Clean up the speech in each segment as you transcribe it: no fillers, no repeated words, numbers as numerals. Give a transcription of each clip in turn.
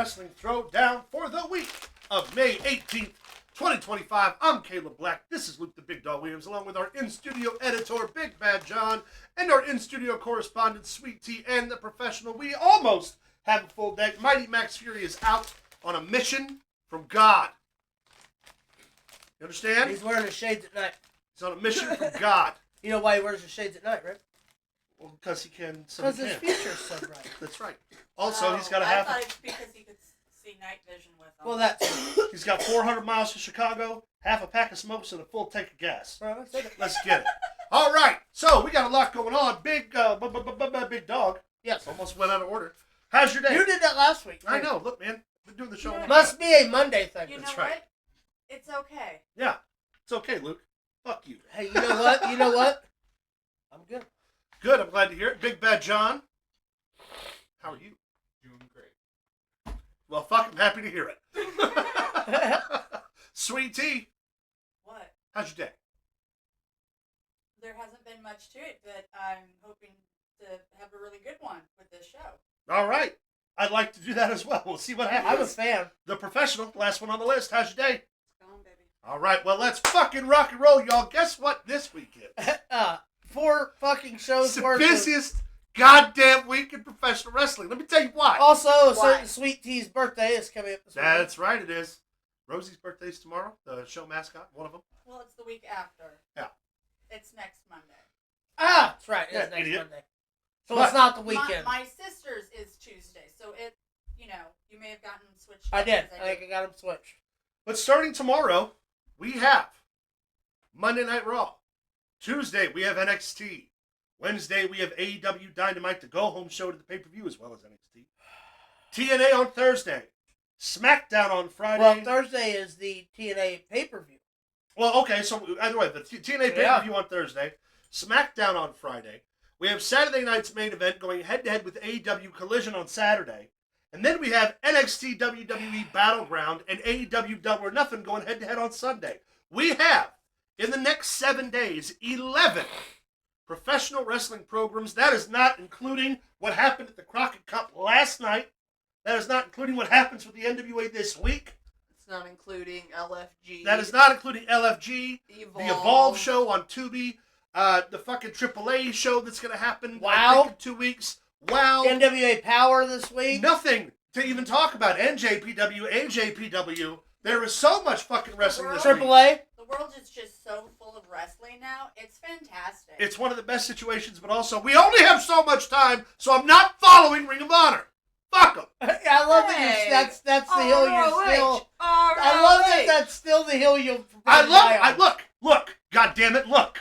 Wrestling Throwdown for the week of May 18th, 2025. I'm Caleb Black. This is Luke the Big Dog Williams, along with our in-studio editor, Big Bad John, and our in-studio correspondent, Sweet Tea, and the professional. We almost have a full deck. Mighty Max Fury is out on a mission from God. You understand? He's wearing his shades at night. He's on a mission from God. You know why he wears his shades at night, right? Well, because he can. Because his future's so bright. That's right. Also, he's got a half. I thought it's because he could see night vision with them. Well, that's... He's got 400 miles to Chicago, half a pack of smokes, and a full tank of gas. Well, Let's get it. All right. So we got a lot going on. Big dog. Yes. Almost went out of order. How's your day? You did that last week. I know. Look, man. Been doing the show. Must be a Monday thing. You know That's what? right. It's okay. Yeah. It's okay, Luke. Fuck you. Hey, you know what? You know what? I'm good. Good. I'm glad to hear it. Big Bad John. How are you? Doing great. Well, fuck. I'm happy to hear it. Sweet Tea. What? How's your day? There hasn't been much to it, but I'm hoping to have a really good one with this show. All right. I'd like to do that as well. We'll see what happens. I'm a fan. The professional, last one on the list. How's your day? It's going, baby. All right. Well, let's fucking rock and roll, y'all. Guess what this week is? 4 fucking shows It's the worth busiest goddamn week in professional wrestling. Let me tell you why. Also, a Why? certain Sweet Tea's birthday is coming up this week. That's right, it is. Rosie's birthday's tomorrow, the show mascot, one of them. Well, it's the week after. Yeah. It's next Monday. Ah, that's right. It's Yeah, next idiot. Monday. So But- it's not the weekend. My sister's is Tuesday, so it, you may have gotten switched. I up did. because I think I got him switched. But starting tomorrow, we have Monday Night Raw. Tuesday, we have NXT. Wednesday, we have AEW Dynamite, the go-home show to the pay-per-view, as well as NXT. TNA on Thursday. Smackdown on Friday. Well, Thursday is the TNA pay-per-view. Well, okay, so either way, the TNA pay-per-view on Thursday, SmackDown on Friday. We have Saturday night's main event going head-to-head with AEW Collision on Saturday. And then we have NXT WWE Battleground and AEW Double or Nothing going head-to-head on Sunday. We have, in the next 7 days, 11 professional wrestling programs. That is not including what happened at the Crockett Cup last night. That is not including what happens with the NWA this week. It's not including LFG. That is not including LFG, Evolve. the Evolve show on Tubi, the fucking AAA show that's going to happen Wow. I think, in 2 weeks. Wow. NWA Power this week. Nothing to even talk about. NJPW, AJPW. There is so much fucking wrestling this week. AAA. The world is just so full of wrestling now. It's fantastic. It's one of the best situations, but also we only have so much time, so I'm not following Ring of Honor. Fuck them. I love that Hey. that's the hill you're still. ROH. I love that that's still the hill you'll. Look, God damn it, look.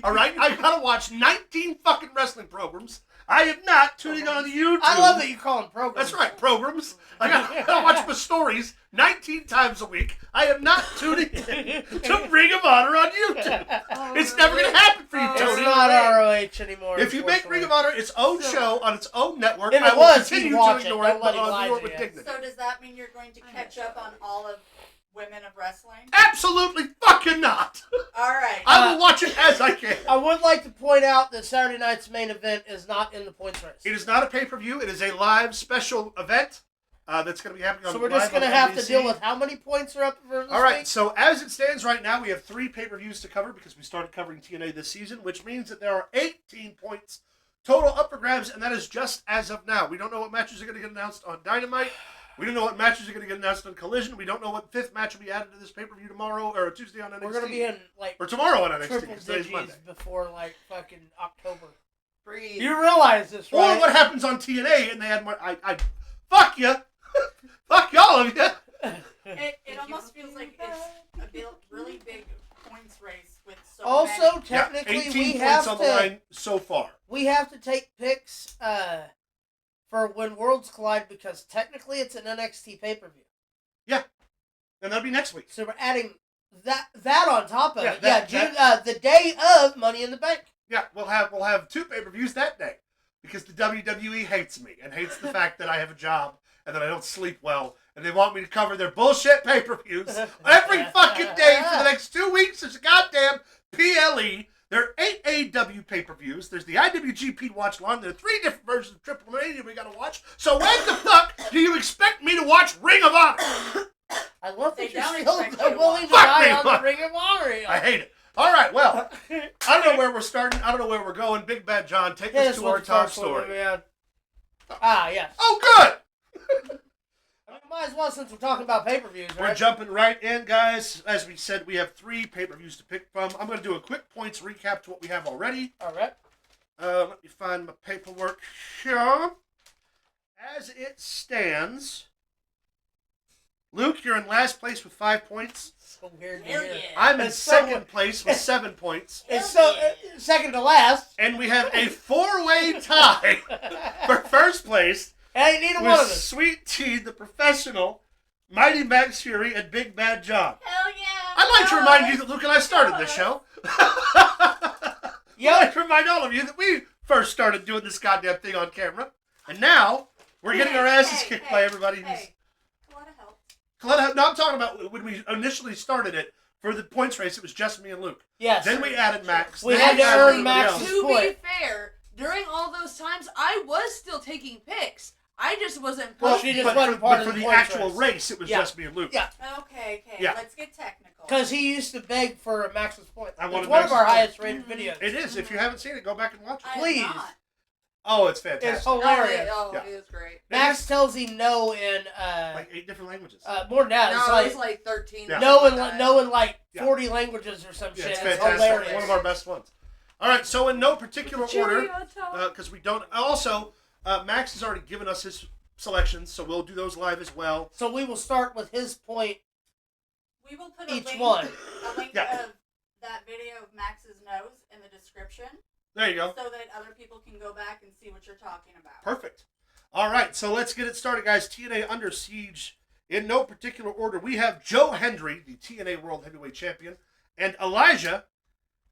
All right, I gotta watch 19 fucking wrestling programs. I am not tuning on YouTube. I love that you call them programs. That's right, programs. I gotta watch my stories 19 times a week. I am not tuning in to Ring of Honor on YouTube. It's never gonna happen for you, Oh, It's Tony. not ROH anymore. If you make Ring of Honor its own show on its own network, If it I will was, he'd continue watch to it. ignore Don't it, let but him I'll lie ignore it to with you. dignity. So does that mean you're going to catch up on all of Women of Wrestling? Absolutely fucking not. All right. I will watch it as I can. I would like to point out that Saturday night's main event is not in the points race. It is not a pay-per-view. It is a live special event that's going to be happening on So we're just live going to on have to NBC. deal with how many points are up for this All right, week? so as it stands right now, we have 3 pay-per-views to cover because we started covering TNA this season, which means that there are 18 points total up for grabs, and that is just as of now. We don't know what matches are going to get announced on Dynamite. We don't know what matches are going to get announced on Collision. We don't know what 5th match will be added to this pay-per-view tomorrow or Tuesday on NXT. We're going to be in, like, or tomorrow on NXT, triple because today's Monday. digits before, like, fucking October. Breathe. You realize this, right? Or what happens on TNA, and they had more... I fuck you. Fuck y'all of you. It almost feels like it's a really big points race with so Also, many. technically, 18 we points have on the to... line so far. We have to take picks for when Worlds Collide because technically it's an NXT pay-per-view. And that'll be next week. So we're adding that on top of Yeah, it. that- The day of Money in the Bank. Yeah, we'll have 2 pay-per-views that day because the WWE hates me and hates the fact that I have a job and that I don't sleep well and they want me to cover their bullshit pay-per-views every fucking day for the next 2 weeks. There's a goddamn PLE There are 8 AEW pay-per-views. There's the IWGP watch along. There are 3 different versions of Triple Mania we gotta watch. So when the fuck do you expect me to watch Ring of Honor? I love They that you're don't still expect you to willing to watch. die Fuck on me, the Ring of Honor. I hate it. All right, well, I don't know where we're starting. I don't know where we're going. Big Bad John, take us to our top story. Yes. Oh, good! I mean, might as well, since we're talking about pay-per-views, right? We're jumping right in, guys. As we said, we have 3 pay-per-views to pick from. I'm going to do a quick points recap to what we have already. All right. Let me find my paperwork here. As it stands, Luke, you're in last place with 5 points. So weird to Hell hear. yeah. I'm in It's second place with 7 points. It's so second to last. And we have a 4-way tie for first place Hey, neither one with of us. Sweet Tea, the professional, Mighty Max Fury, and Big Bad John. Hell yeah! I'd like to remind you that Luke and I started this show. I'd like to remind all of you that we first started doing this goddamn thing on camera. And now, we're getting our asses kicked by everybody who's... Hey, a lot of help. No, I'm talking about when we initially started it, for the points race, it was just me and Luke. Yes. Then we added Max. We Then had to added earn everybody Max's else. To point. be fair, during all those times, I was still taking picks. I just wasn't Well, posting. she just But wasn't for, part but of for the the points actual race. race, it was Yeah. just me and Luke. Yeah. Okay, Yeah. let's get technical. Because he used to beg for Max's point. I It's wanted one of Max's our point. highest rated videos. It is. If you haven't seen it, go back and watch it. I am please. not. Oh, it's fantastic. It's hilarious. Oh, Yeah. it was great. Max tells him no in Like 8 different languages. more than that. No, it's it like was like 13. Yeah. no in Like that. no in like Yeah. 40 languages or some Yeah, shit. it's It's fantastic. hilarious. One of our best ones. All right, so in no particular order, Cherry on top. because we don't. Also, Max has already given us his selections, so we'll do those live as well. So we will start with his point. We will put a Each link, one. a link Yeah. of that video of Max's nose in the description, There you go. so that other people can go back and see what you're talking about. Perfect. All right, so let's get it started, guys. TNA Under Siege. In no particular order, we have Joe Hendry, the TNA World Heavyweight Champion, and Elijah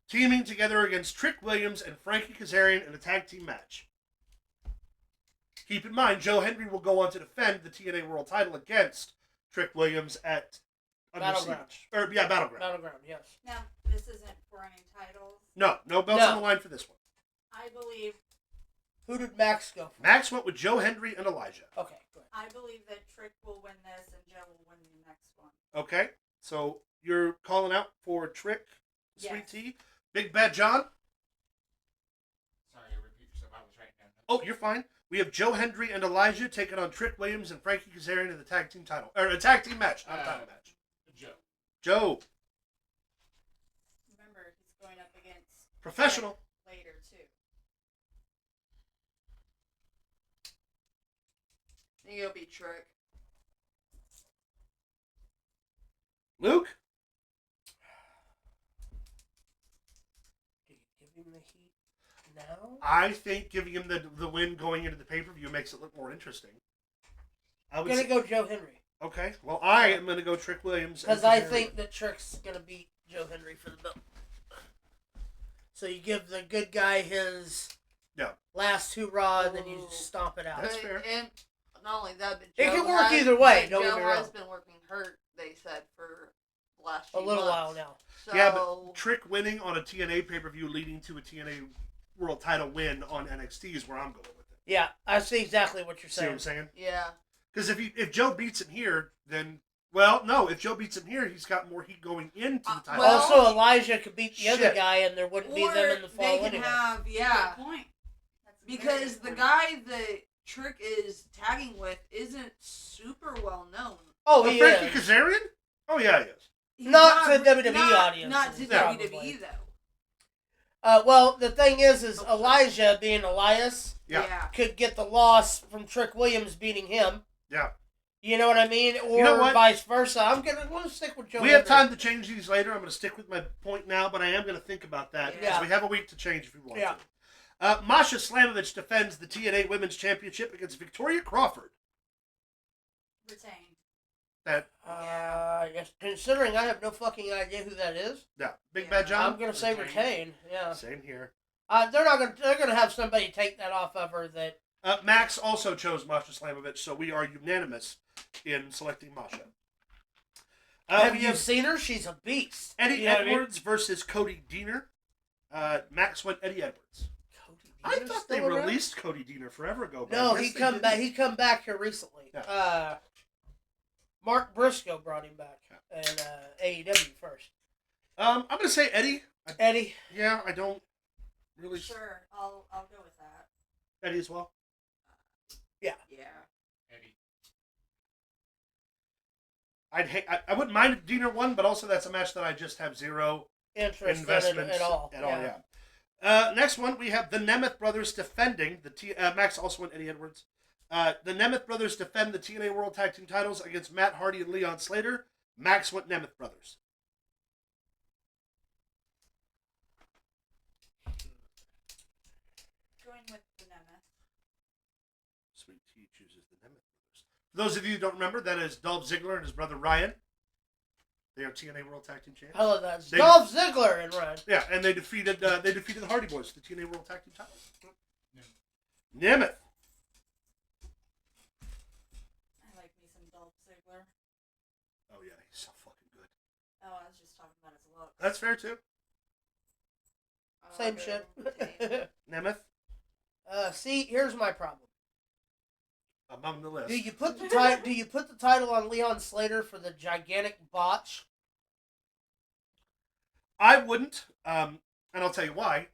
teaming together against Trick Williams and Frankie Kazarian in a tag team match. Keep in mind, Joe Hendry will go on to defend the TNA World title against Trick Williams at Under Battleground. Siege. Battleground. Battleground, yes. Now, this isn't for any titles. No belts No. on the line for this one. I believe Who did Max go for? Max went with Joe Hendry and Elijah. Okay, good. I believe that Trick will win this and Joe will win the next one. Okay, so you're calling out for Trick, Sweet Yes. Tea, Big Bad John. Sorry, repeat yourself. I was writing down. Oh, you're fine. We have Joe Hendry and Elijah taking on Trick Williams and Frankie Kazarian in the tag team title, or a tag team match, not a title match. Joe. Joe, Remember, he's going up against professional. later too. I think it'll be Trick. Luke, Do you give him the heat now? I think giving him the win going into the pay per view makes it look more interesting. I I'm would gonna say, go Joe Henry okay. Well, I am gonna go Trick Williams and because I Kazarian. think that Trick's gonna beat Joe Henry for the belt. So you give the good guy his last hurrah, and then you just stomp it out. That's fair. And not only that, but It Joe can work has- either way, but don't get Joe me wrong. has been working hurt, they said, for the last A few little months. while now. So, Yeah, but Trick winning on a TNA pay per view leading to a TNA World title win on NXT is where I'm going with it. Yeah, I see exactly what you're See what saying. I'm saying? yeah. Because if Joe beats him here, then if Joe beats him here, he's got more heat going into the title. Well, Also, Elijah could beat the other Shit. guy, and there wouldn't be Or them in the fall they can anyway. have, Good yeah. point. That's a very Because good the point. guy that Trick is tagging with isn't super well known. Oh, Oh, he Frankie is. Kazarian? Oh yeah, he is. He's Not to WWE not, audiences, Not to probably. WWE, though. Well, the thing is Elijah, being Elias, Yeah. could get the loss from Trick Williams beating him. Yeah. You know what I mean? Or know what? vice versa. I'm gonna stick with Joe. We have Hendry. time to change these later. I'm going to stick with my point now, but I am going to think about that because Yeah. we have a week to change if we want Yeah. to. Masha Slamovich defends the TNA Women's Championship against Victoria Crawford. Retain. That Yes, considering I have no fucking idea who that is, Big Bad John. I'm gonna say retain. Yeah. Same here. They're gonna have somebody take that off of her. That Max also chose Masha Slamovich, so we are unanimous in selecting Masha. have we you have seen her? She's a beast. Eddie You know what I mean? Edwards versus Cody Deaner. Max went Eddie Edwards. I thought they released Cody Deaner forever ago. No, he come back. He come back here recently. Yeah. Mark Briscoe brought him back and AEW first. I'm gonna say Eddie. Eddie. Yeah, I don't really. Sure, I'll go with that. Eddie as well. Yeah. Eddie. I wouldn't mind if Deaner won, but also that's a match that I just have zero investment at all. Next one, we have the Nemeth brothers defending the Max also went Eddie Edwards. The Nemeth brothers defend the TNA World Tag Team titles against Matt Hardy and Leon Slater. Max went Nemeth brothers. Going with the Nemeth. Sweet Tea chooses the Nemeth brothers. For those of you who don't remember, that is Dolph Ziggler and his brother Ryan. They are TNA World Tag Team champions. I love that. Dolph Ziggler and Ryan. Yeah, and they defeated the Hardy Boys, the TNA World Tag Team titles. Nemeth. I like me some Dolph Ziggler. Oh yeah, he's so fucking good. Oh, I was just talking about his looks. That's fair too. Same shit. Nemeth. See, here's my problem. Among the list. Do you put the title on Leon Slater for the gigantic botch? I wouldn't, and I'll tell you why.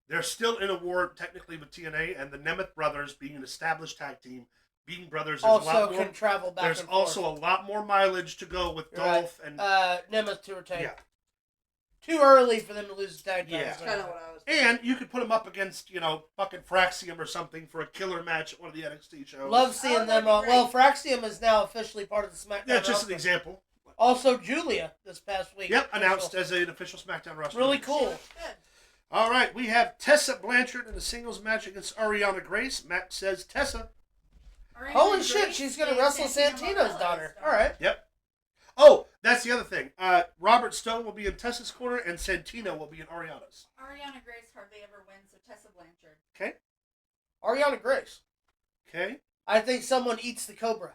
They're still in a war technically with TNA, and the Nemeth brothers, being an established tag team, being brothers, also can travel back. There's and forth. also a lot more mileage to go with Dolph and Nemeth to retain. Yeah. Too early for them to lose the tag titles. Yeah. That's kind of what I was. And you could put them up against, fucking Fraxium or something for a killer match at one of the NXT shows. Love seeing them. Well, Fraxium is now officially part of the SmackDown. Yeah, just an example. Also, Julia this past week. Yep, announced as an official SmackDown wrestler. Really cool. Good. All right, we have Tessa Blanchard in a singles match against Ariana Grace. Matt says Tessa. Holy shit, she's going to wrestle Santino's daughter. All right. Yep. Oh, that's the other thing. Robert Stone will be in Tessa's corner, and Santino will be in Ariana's. Ariana Grace hardly ever wins, so Tessa Blanchard. Okay. Ariana Grace. Okay. I think someone eats the Cobra.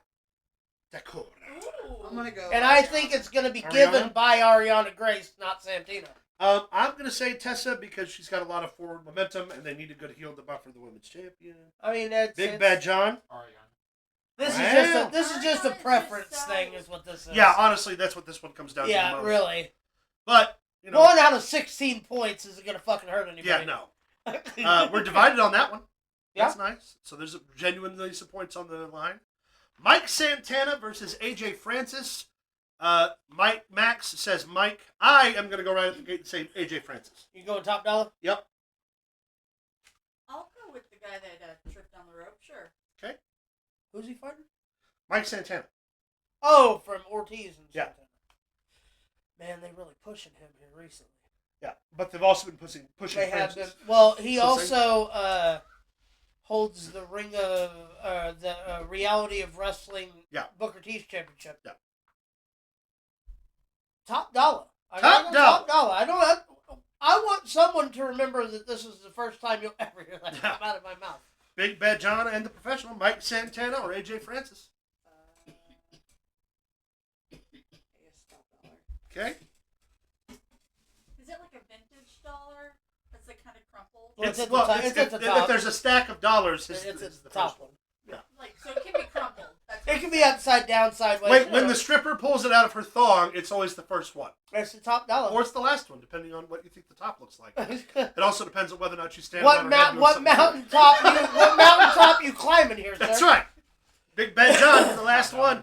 The Cobra. Ooh. I'm gonna go. And I think it's going to be given by Ariana Grace, not Santino. I'm going to say Tessa because she's got a lot of forward momentum, and they need a good heel to buffer the women's champion. I mean, that's Big Bad John. Ariana. This is just a preference thing, is what this is. Yeah, honestly, that's what this one comes down to. Yeah, most. really. But 1 out of 16 points isn't going to fucking hurt anybody. Yeah, no. We're divided on that one. Yeah. That's nice. So there's genuinely some points on the line. Mike Santana versus AJ Francis. Max says Mike. I am going to go right at the gate and say AJ Francis. You going top dollar? Yep. I'll go with the guy that tripped on the rope. Sure. Okay. Who's he fighting? Mike Santana. Oh, from Ortiz and Yeah. Santana. Man, they really pushing him here recently. Yeah, but they've also been pushing They Francis. have been. Well, he also holds the ring of the Reality of Wrestling. Yeah. Booker T's championship. Yeah. Top dollar. Top dollar. I want someone to remember that this is the first time you'll ever hear that come out of my mouth. Big Bad John and the professional, Mike Santana or AJ Francis. Okay. Is it like a vintage dollar? That's like kind of crumpled. Well, it's at the top. If there's a stack of dollars, It's it's at the top first one. Yeah. Like, so it can be crumpled. That's what It can I'm be saying. upside down, sideways. Wait, when the stripper pulls it out of her thong, it's always the first one. It's the top dollar. Or it's the last one, depending on what you think the top looks like. It also depends on whether or not you stand what on her head doing what something. mountaintop you climbing here, sir? That's right. Big Bad John for the last one.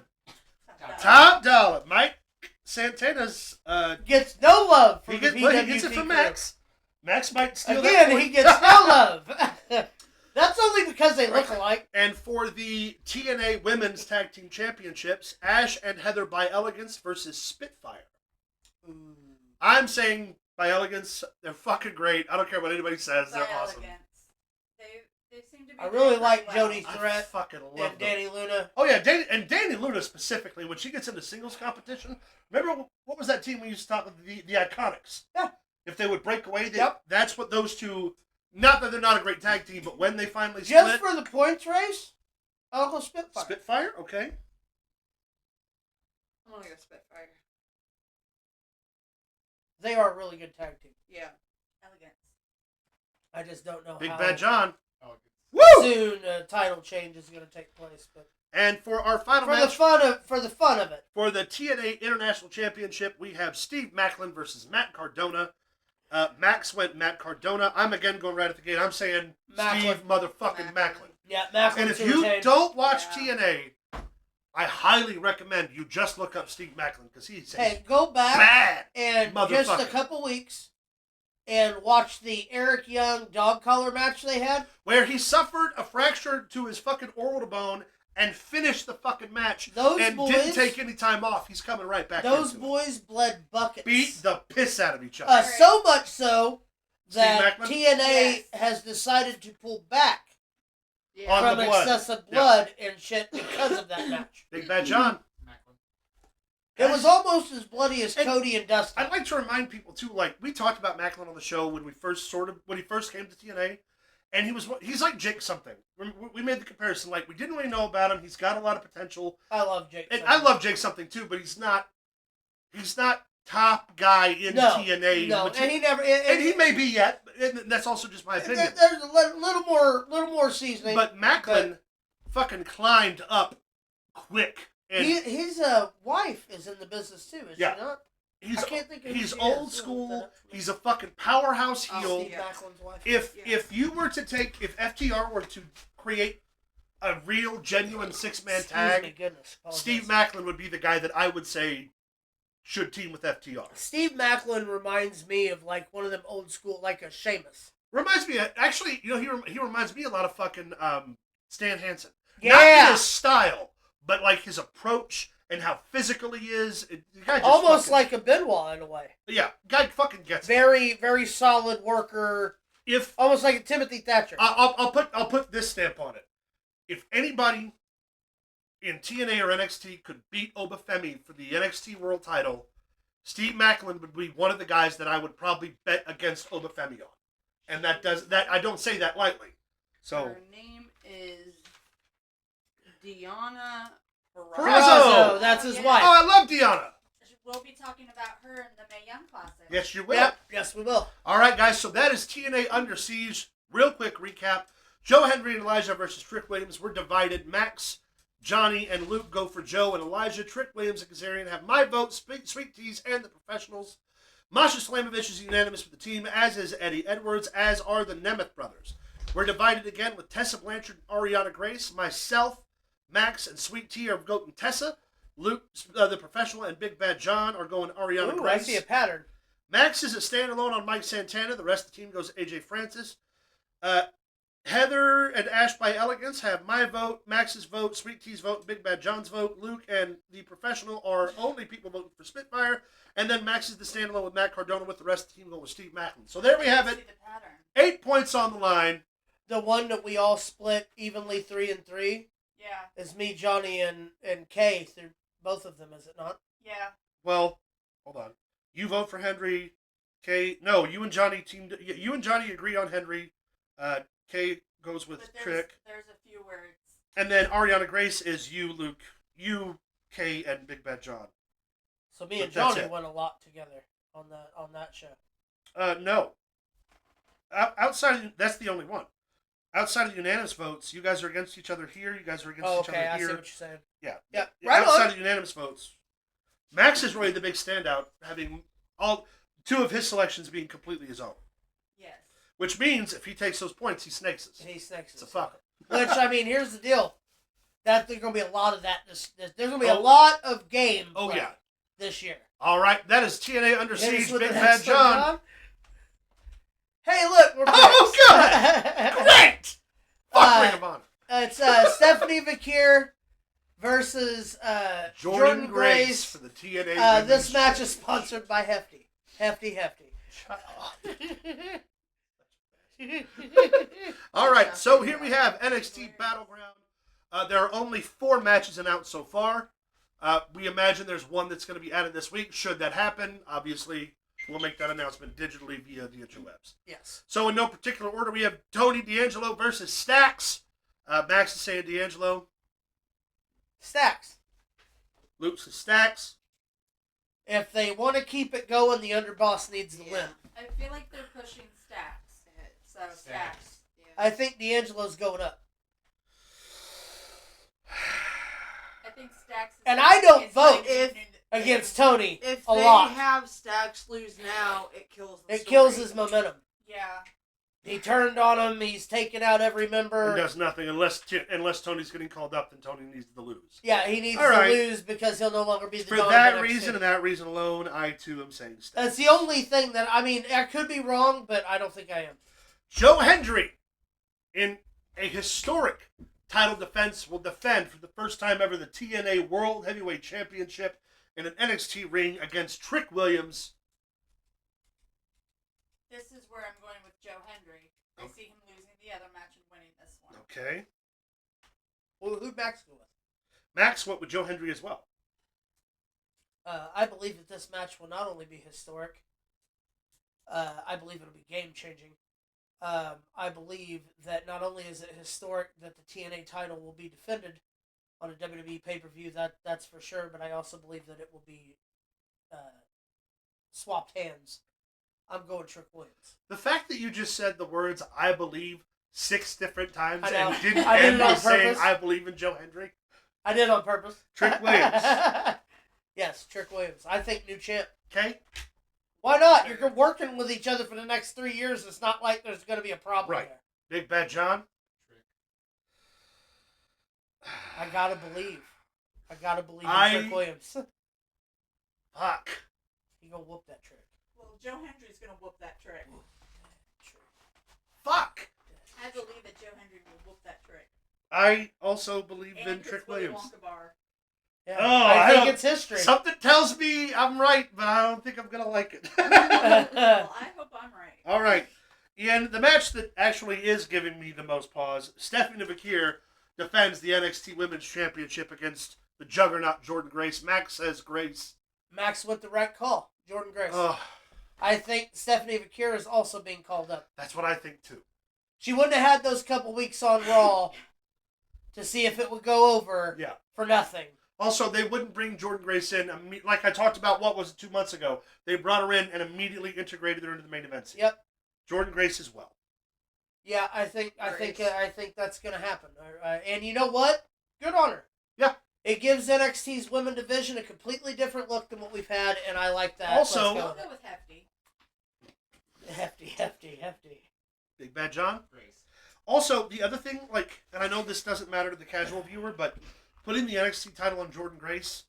Top dollar. Mike Santana's Gets no love from he the gets it PWT from crew. Max. Max might steal that Again, point. he gets no love. That's only because they look alike. And for the TNA Women's Tag Team Championships, Ash and Heather by Elegance versus Spitfire. I'm saying by Elegance, they're fucking great. I don't care what anybody says. They're By awesome. Elegance. They seem to be. I really doing like well. Jody I Threat fucking love and them. Danny Luna. Oh yeah, Danny Luna specifically, when she gets into singles competition, remember what was that team we used to talk with, the Iconics? Yeah. If they would break away, Yep. that's what those two, not that they're not a great tag team, but when they finally Just split. for the points race, I'll go Spitfire. Spitfire? Okay. I'm gonna go Spitfire. They are a really good tag team. Yeah. Elegance. I just don't know Big how Bad John. Oh, Woo! soon a title change is going to take place. But And for our final for match, the fun of it, for the TNA International Championship, we have Steve Macklin versus Matt Cardona. Max went Matt Cardona. I'm again going right at the gate. I'm saying Macklin. Steve motherfucking Macklin. yeah, Macklin. And if you retained. don't watch TNA, I highly recommend you just look up Steve Macklin because he's go back bad and just a motherfucker. couple weeks and watch the Eric Young dog collar match they had. Where he suffered a fracture to his fucking orbital bone and finished the fucking match Those boys didn't take any time off. He's coming right back. Those into boys bled buckets. it. Beat the piss out of each other. So much so that Macklin? TNA has decided to pull back On from the blood. excessive blood and shit because of that match. Big Bad John. Macklin. It was almost as bloody as And Cody and Dustin. I'd like to remind people too, like we talked about Macklin on the show when he first came to TNA, and he's like Jake something. We made the comparison, like we didn't really know about him. He's got a lot of potential. I love Jake. And I love Jake something too, but he's not top guy in TNA. No, and he never. And he may be yet, and that's also just my opinion. There's a little more seasoning. But Macklin fucking climbed up quick. And his wife is in the business too, is she not? He's, I can't think of who he's she old is. school. He's a fucking powerhouse heel. Steve Macklin's wife. If FTR were to create a real, genuine six-man tag, Steve Macklin would be the guy that I would say should team with FTR. Steve Macklin reminds me of like one of them old school, like a Sheamus. Reminds me, actually, he reminds me a lot of fucking Stan Hansen. Yeah. Not in his style, but like his approach and how physical he is. The guy just almost like a Benoit in a way. Yeah, guy fucking gets it. Very, very solid worker. Almost like a Timothy Thatcher. I'll put this stamp on it. If anybody in TNA or NXT could beat Obafemi for the NXT World Title, Steve Macklin would be one of the guys that I would probably bet against Obafemi on. And that I don't say that lightly. So her name is Deonna Purrazzo. That's his wife. Oh, I love Deonna. We'll be talking about her in the Mae Young Classic. Yes, you will. Yep. Yes, we will. All right, guys. So that is TNA Under Siege. Real quick recap. Joe Hendry and Elijah versus Trick Williams. We're divided. Max, Johnny, and Luke go for Joe and Elijah. Trick Williams and Kazarian have my vote, Sweet Teas, and the Professionals. Masha Slamovich is unanimous for the team, as is Eddie Edwards, as are the Nemeth brothers. We're divided again with Tessa Blanchard and Ariana Grace. Myself, Max, and Sweet Tea are voting Tessa. Luke, the Professional, and Big Bad John are going Ariana Ooh, Grace. I see a pattern. Max is a standalone on Mike Santana. The rest of the team goes AJ Francis. Heather and Ash by Elegance have my vote, Max's vote, Sweet Tea's vote, Big Bad John's vote. Luke and the Professional are only people voting for Spitfire. And then Max is the standalone with Matt Cardona, with the rest of the team going with Steve Macklin. So there we have it. 8 points on the line. The one that we all split evenly 3-3. Yeah. Is me, Johnny, and Kay through both of them, is it not? Yeah. Well, hold on. You vote for Henry. Kay, no, you and Johnny teamed. You and Johnny agree on Henry. Kay goes with Trick. There's a few words. And then Ariana Grace is you, Luke, you, Kay, and Big Bad John. So me and Johnny went a lot together on that show. No. Outside, that's the only one. Outside of unanimous votes, you guys are against each other here. You guys are against each other here. I see what you're saying. Yeah. Yeah. Right outside on. of unanimous votes, Max is really the big standout, having two of his selections being completely his own. Yes. Which means if he takes those points, he snakes us. He snakes us. It's a fucker. Which, I mean, here's the deal. There's going to be a lot of that. There's going to be a lot of game this year. All right. That is TNA Under Siege, Big Bad John. John. Hey, look. We're Oh, good. Great. Fuck Ring of Honor. It's Stephanie Vakir versus Jordan Grace for the TNA. This match is sponsored by Hefty. Hefty. All right, so here we have NXT Battleground. There are only 4 matches announced so far. We imagine there's one that's going to be added this week. Should that happen, obviously, we'll make that announcement digitally via the interwebs. Yes. So in no particular order, we have Tony D'Angelo versus Stax. Max is saying D'Angelo. Stax. Luke says Stax. If they want to keep it going, the underboss needs to win. I feel like they're pushing Stacks. So So Stacks. Yeah. I think D'Angelo's going up. I think Stacks. And I don't vote against Tony If a they lot. have Stacks lose now, it kills the It story. kills his momentum. Yeah. He turned on him. He's taken out every member. And does nothing unless Tony's getting called up. Then Tony needs to lose. Yeah, he needs All right. to lose because he'll no longer be the For dog that of NXT. reason and that reason alone, I too am saying Stacks. That's the only thing that I could be wrong, but I don't think I am. Joe Hendry, in a historic title defense, will defend for the first time ever the TNA World Heavyweight Championship in an NXT ring against Trick Williams. This is where I'm going with Joe Hendry. I see him losing the other match and winning this one. Okay. Well, who'd Max go with? Max went with Joe Hendry as well. I believe that this match will not only be historic, I believe it'll be game-changing. I believe that not only is it historic that the TNA title will be defended on a WWE pay-per-view, that's for sure, but I also believe that it will be swapped hands. I'm going Trick Williams. The fact that you just said the words "I believe" 6 different times I know. and didn't I did end it on with saying purpose. "I believe in Joe Hendry." I did it on purpose. Trick Williams. Yes, Trick Williams. I think new champ. Okay. Why not? You're working with each other for the next 3 years. It's not like there's going to be a problem Right. there. Big Bad John. I gotta believe. in Trick Williams. Fuck. He gonna whoop that Trick. Well, Joe Hendry's going to whoop that trick. Fuck. I believe that Joe Hendry will whoop that trick. I also believe And in his Trick Willy Williams. Wonka bar. Yeah. Oh, I think don't- it's history. Something tells me I'm right, but I don't think I'm gonna like it. Well, I hope I'm right. All right. And the match that actually is giving me the most pause, Stephanie Vakir defends the NXT Women's Championship against the juggernaut Jordan Grace. Max says Grace. Max with the right call. Jordan Grace. Oh, I think Stephanie Vakir is also being called up. that's what I think too. She wouldn't have had those couple weeks on Raw to see if it would go over Yeah. for nothing. Also, they wouldn't bring Jordan Grace in, like I talked about, 2 months ago. They brought her in and immediately integrated her into the main event scene. Yep. Jordan Grace as well. Yeah, I think that's gonna happen. And you know what? Good on her. Yeah. It gives NXT's women division a completely different look than what we've had, and I like that. Also- Let's I'll go go with Hefty. hefty. Big Bad John. Grace. Also, the other thing, and I know this doesn't matter to the casual viewer, but putting the NXT title on Jordan Grace,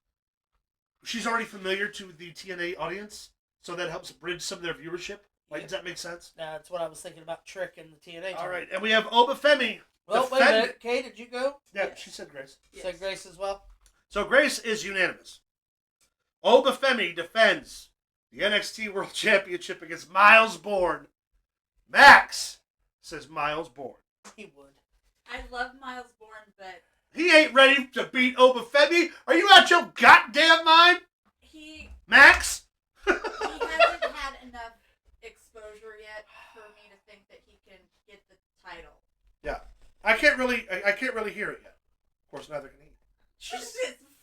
she's already familiar to the TNA audience, so that helps bridge some of their viewership. Does that make sense? That's what I was thinking about Trick and the TNA. All right, and we have Obafemi. Well, wait a minute. Kay, did you go? Yeah, Yes. she said Grace. Yes. Said Grace as well. So Grace is unanimous. Obafemi defends the NXT World Championship against Miles Bourne. Max says Miles Bourne. He would. I love Miles Bourne, but He ain't ready to beat Obafemi. Are you out your goddamn mind, he Max? hasn't had enough exposure yet for me to think that he can get the title. Yeah, I can't really hear it yet. Of course, neither can he.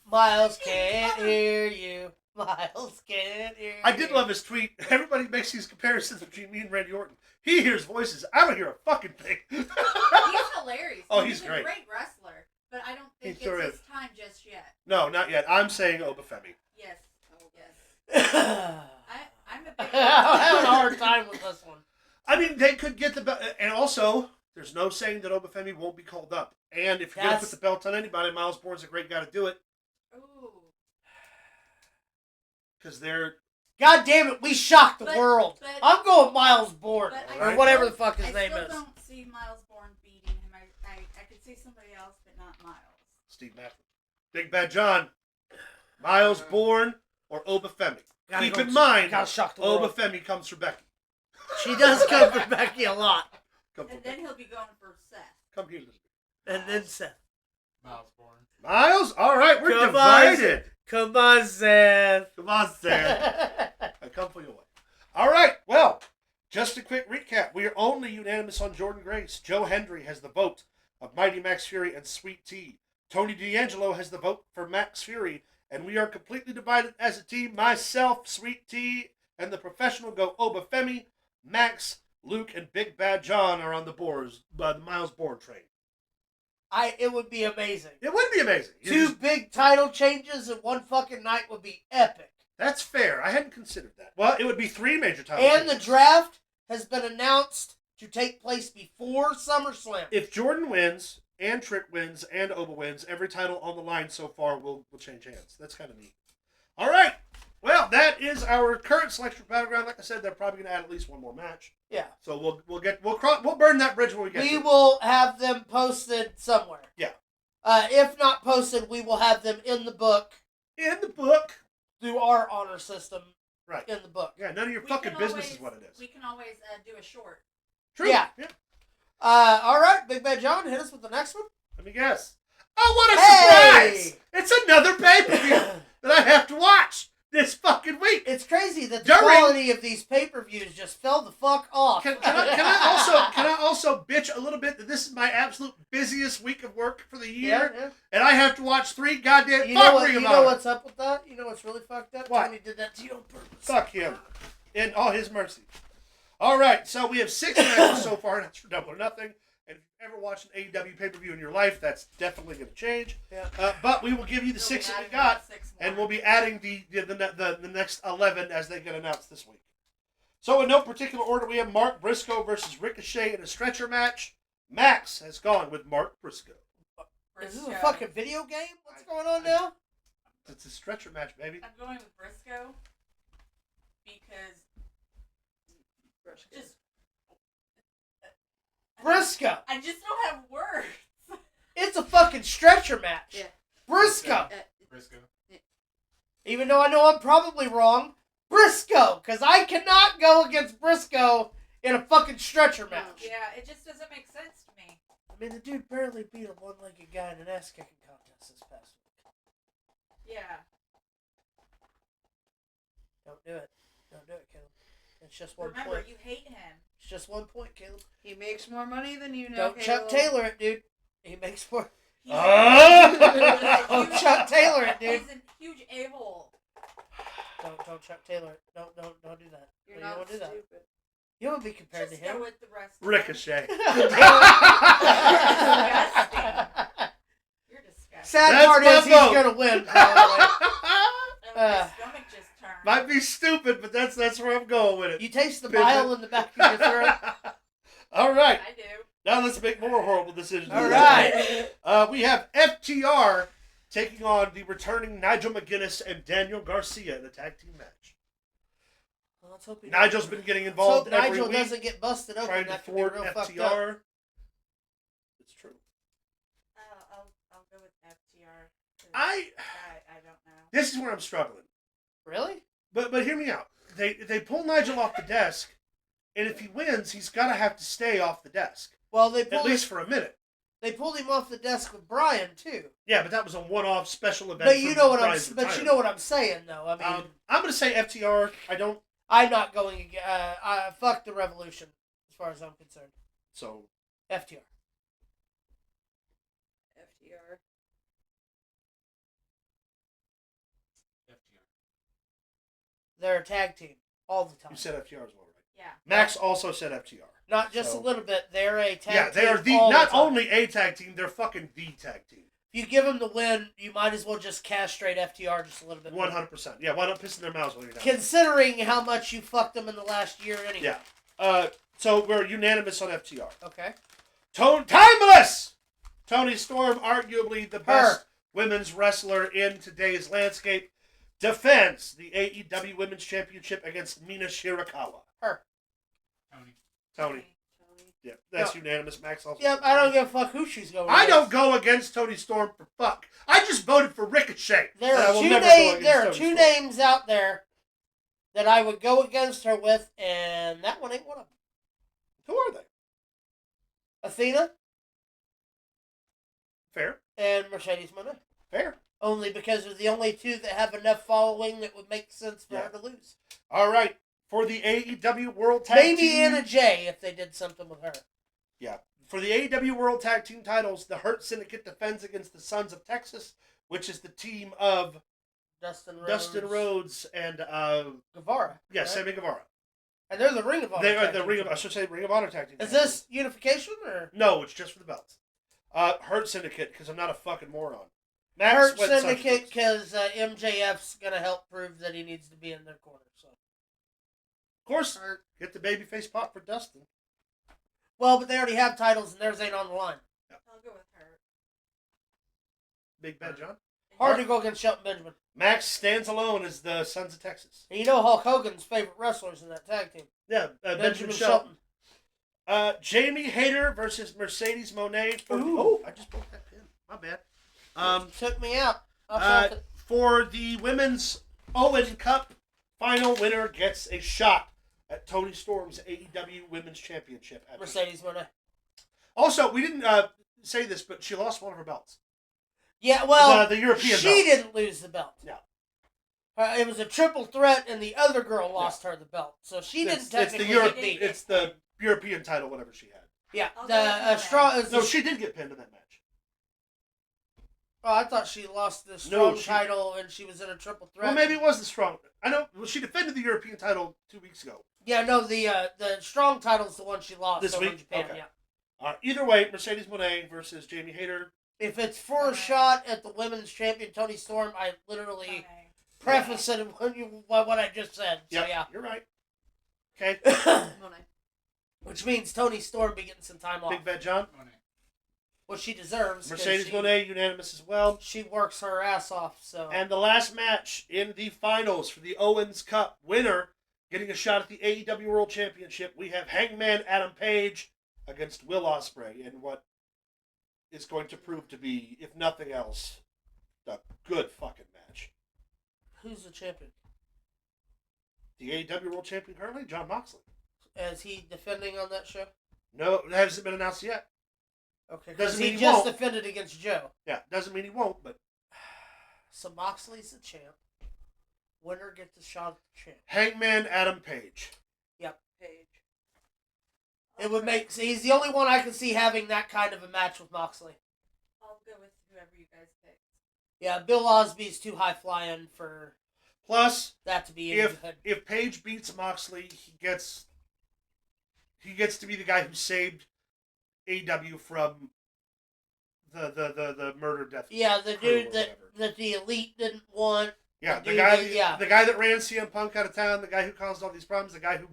Miles can't hear you. Miles can't hear you. I did love his tweet. Everybody makes these comparisons between me and Randy Orton. He hears voices. I don't hear a fucking thing. He's hilarious. Oh, he's he's a great. great wrestler, but I don't think He sure it's is. his time just yet. No, not yet. I'm saying Obafemi. Yes. Oh, yes. I'm a big. I'm having a hard time with this one. I mean, they could get the belt. And also, there's no saying that Obafemi won't be called up. And if you're going to put the belt on anybody, Miles Bourne's a great guy to do it. Ooh. Because they're... God damn it, we shocked the world. but- I'm going Miles Bourne. But Or I whatever the fuck his I name still is. don't see Miles Bourne beating him. I could see somebody else, but not Miles. Steve Macklin. Big Bad John. Miles Bourne or Obafemi. Gotta Keep go- in mind, gotta shock the world. Obafemi comes from Becky. She does come from Becky a lot. Come from And then Becky. he'll be going for Seth. Come here, little And then Seth. Miles Bourne. Miles? All right, we're Come on, divided. Come on, Seth. Come on, Sam. I come for your way. All right, well, just a quick recap. We are only unanimous on Jordan Grace. Joe Hendry has the vote of Mighty Max Fury and Sweet Tea. Tony D'Angelo has the vote for Max Fury. And we are completely divided as a team. Myself, Sweet Tea, and the professional go Obafemi. Max Luke and Big Bad John are on the boards, the Miles Bourne train. It would be amazing. It would be amazing. Two big title changes in one fucking night would be epic. That's fair. I hadn't considered that. Well, it would be 3 major title And changes. the draft has been announced to take place before SummerSlam. If Jordan wins, and Trick wins, and Oba wins, every title on the line so far will change hands. That's kind of neat. All right. Well, that is our current selection for Battleground. Like I said, they're probably going to add at least one more match. Yeah. So we'll burn that bridge when we get to it. We will have them posted somewhere. Yeah. If not posted, we will have them in the book. In the book. Through our honor system. Right. In the book. Yeah, none of your fucking business is what it is. We can always do a short. True. Yeah. All right, Big Bad John, hit us with the next one. Let me guess. Oh, what a surprise! It's another pay-per-view that I have to watch this fucking week. It's crazy that the quality of these pay-per-views just fell the fuck off. Can I also bitch a little bit that this is my absolute busiest week of work for the year, and I have to watch 3 goddamn fuckery about it. You know what's up with that? You know what's really fucked up? What? Tony did that to you on purpose. Fuck him. In all his mercy. All right, so we have 6 matches so far, and that's for Double or Nothing. And if you've ever watched an AEW pay-per-view in your life, that's definitely going to change. Yeah. But we will give you the 6 that we got, and we'll be adding the next 11 as they get announced this week. So in no particular order, we have Mark Briscoe versus Ricochet in a stretcher match. Max has gone with Mark Briscoe. Is this a fucking video game? What's going on now? It's a stretcher match, baby. I'm going with Briscoe because just Briscoe. I just don't have words. It's a fucking stretcher match. Yeah. Briscoe. Briscoe. Even though I know I'm probably wrong, Briscoe, because I cannot go against Briscoe in a fucking stretcher match. Yeah, it just doesn't make sense to me. I mean, the dude barely beat a one-legged guy in an ass-kicking contest this past week. Yeah. Don't do it. Don't do it, Caleb. It's just one Remember, point. you hate him. It's just 1 point, Caleb. He makes more money than you know. Don't Chuck Taylor it, dude. He makes more. Oh! Don't Chuck Taylor it, dude. He's a huge a-hole. Don't Chuck Taylor it. Don't do that. You're you not don't want to do that. stupid. You won't be compared Just to him. go with the rest. Ricochet. You're disgusting. Sad That's part my is he's vote. gonna win. Probably. My stomach just turned. Might be stupid, but that's where I'm going with it. You taste the Pivot. bile in the back of your throat. All right. I do. Now let's make more horrible decisions. All right. We have FTR taking on the returning Nigel McGuinness and Daniel Garcia in a tag team match. Well, let's hope Nigel's been getting let's involved hope every Nigel week, doesn't get busted open. trying to That could be thwart real fucked up. FTR. It's true. I'll go with FTR. 'Cause I don't know. This is where I'm struggling. Really? But hear me out. They pull Nigel off the desk, and if he wins, he's got to have to stay off the desk. Well, they At pulled least for a minute. They pulled him off the desk with Brian too. Yeah, but that was a one-off special event. But you know what Brian's I'm. But you retirement. know what I'm saying, though. I mean, I'm going to say FTR. I'm not going again. Fuck the Revolution, as far as I'm concerned. So FTR. FTR. They're a tag team all the time. you said FTR as well, right? Yeah. Max also said FTR. Not just a little bit. They're a tag team. Yeah, they are all not the time. only a tag team, they're fucking the tag team. If you give them the win, you might as well just castrate FTR just a little bit. 100%. Yeah, why not piss in their mouths while you're down? Considering how much you fucked them in the last year anyway. Yeah. So we're unanimous on FTR. Okay. Timeless! Toni Storm, arguably the best women's wrestler in today's landscape, defends the AEW Women's Championship against Mina Shirakawa. Her. Tony. Yeah, that's unanimous. Max also. Yep, I don't give a fuck who she's going I against. don't go against Toni Storm for fuck. I just voted for Ricochet. There and I are will two never go names. against There are Toni two Storm. names out there that I would go against her with, and that one ain't one of them. Who are they? Athena Fair. and Mercedes Moné. Fair. Only because they're the only two that have enough following that would make sense for her to lose. All right. For the AEW World Tag Maybe Team. Anna Jay if they did something with her. Yeah. For the AEW World Tag Team titles, the Hurt Syndicate defends against the Sons of Texas, which is the team of Dustin Rhodes and Guevara. yeah, right? Sammy Guevara. And they're the Ring of Honor. They are tag the team Ring of, I champions. should say, Ring of Honor tag team. Is this unification or No, it's just for the belts. Hurt Syndicate, because I'm not a fucking moron. Hurt went Syndicate? substitutes. Because MJF's gonna help prove that he needs to be in their corner. So, Of course, get the babyface pop for Dustin. well, but they already have titles and theirs ain't on the line. I'll go with her. Big bet, John. Hard to go against Shelton Benjamin. Max stands alone as the Sons of Texas. And you know Hulk Hogan's favorite wrestlers in that tag team. Yeah, Benjamin Shelton. Jamie Hayter versus Mercedes Moné. Oh, I just broke that pin. My bad. Took me out. I felt it. For the women's Owen Cup, final winner gets a shot at Toni Storm's AEW Women's Championship. Mercedes Moné. Also, we didn't say this, but she lost one of her belts. Yeah, well, the European she belt. didn't lose the belt. No. It was a triple threat, and the other girl lost her the belt. So she didn't technically get beat. It's the European title, whatever she had. Yeah, I'll go the with strong. No, she did get pinned in that match. Oh, I thought she lost the strong she- title, and she was in a triple threat. Well, maybe it was the strong. I know. Well, she defended the European title 2 weeks ago. Yeah, no, the strong title's the one she lost This over in week? Japan. Okay. Yeah. Either way, Mercedes Moné versus Jamie Hayter. If it's for a shot at the women's champion Toni Storm, I literally Okay. preface it by what I just said. So Yep, yeah. you're right. Okay, Monet. Which means Toni Storm be getting some time off, big bet, John. Monet. which she deserves. 'cause Mercedes she, Moné unanimous as well. She works her ass off. So And the last match in the finals for the Owens Cup winner getting a shot at the AEW World Championship. We have Hangman Adam Page against Will Ospreay in what is going to prove to be, if nothing else, a good fucking match. who's the champion? The AEW World Champion currently, Jon Moxley. Is he defending on that show? No, it hasn't been announced yet. Okay, Doesn't because mean he he just won't. defended against Joe. Yeah, doesn't mean he won't, but So Moxley's the champ. Winner gets the shot at the champ. Hangman Adam Page. Page. It would make. See, he's the only one I can see having that kind of a match with Moxley. I'll go with whoever you guys pick. Yeah, Bill Osby's too high flying for Plus, that to be any good. if Page beats Moxley, he gets to be the guy who saved AEW from the murder death. Yeah, the crew or dude whatever. that the elite didn't want. Yeah, the the dude guy, that- yeah. the guy that ran CM Punk out of town, the guy who caused all these problems, the guy who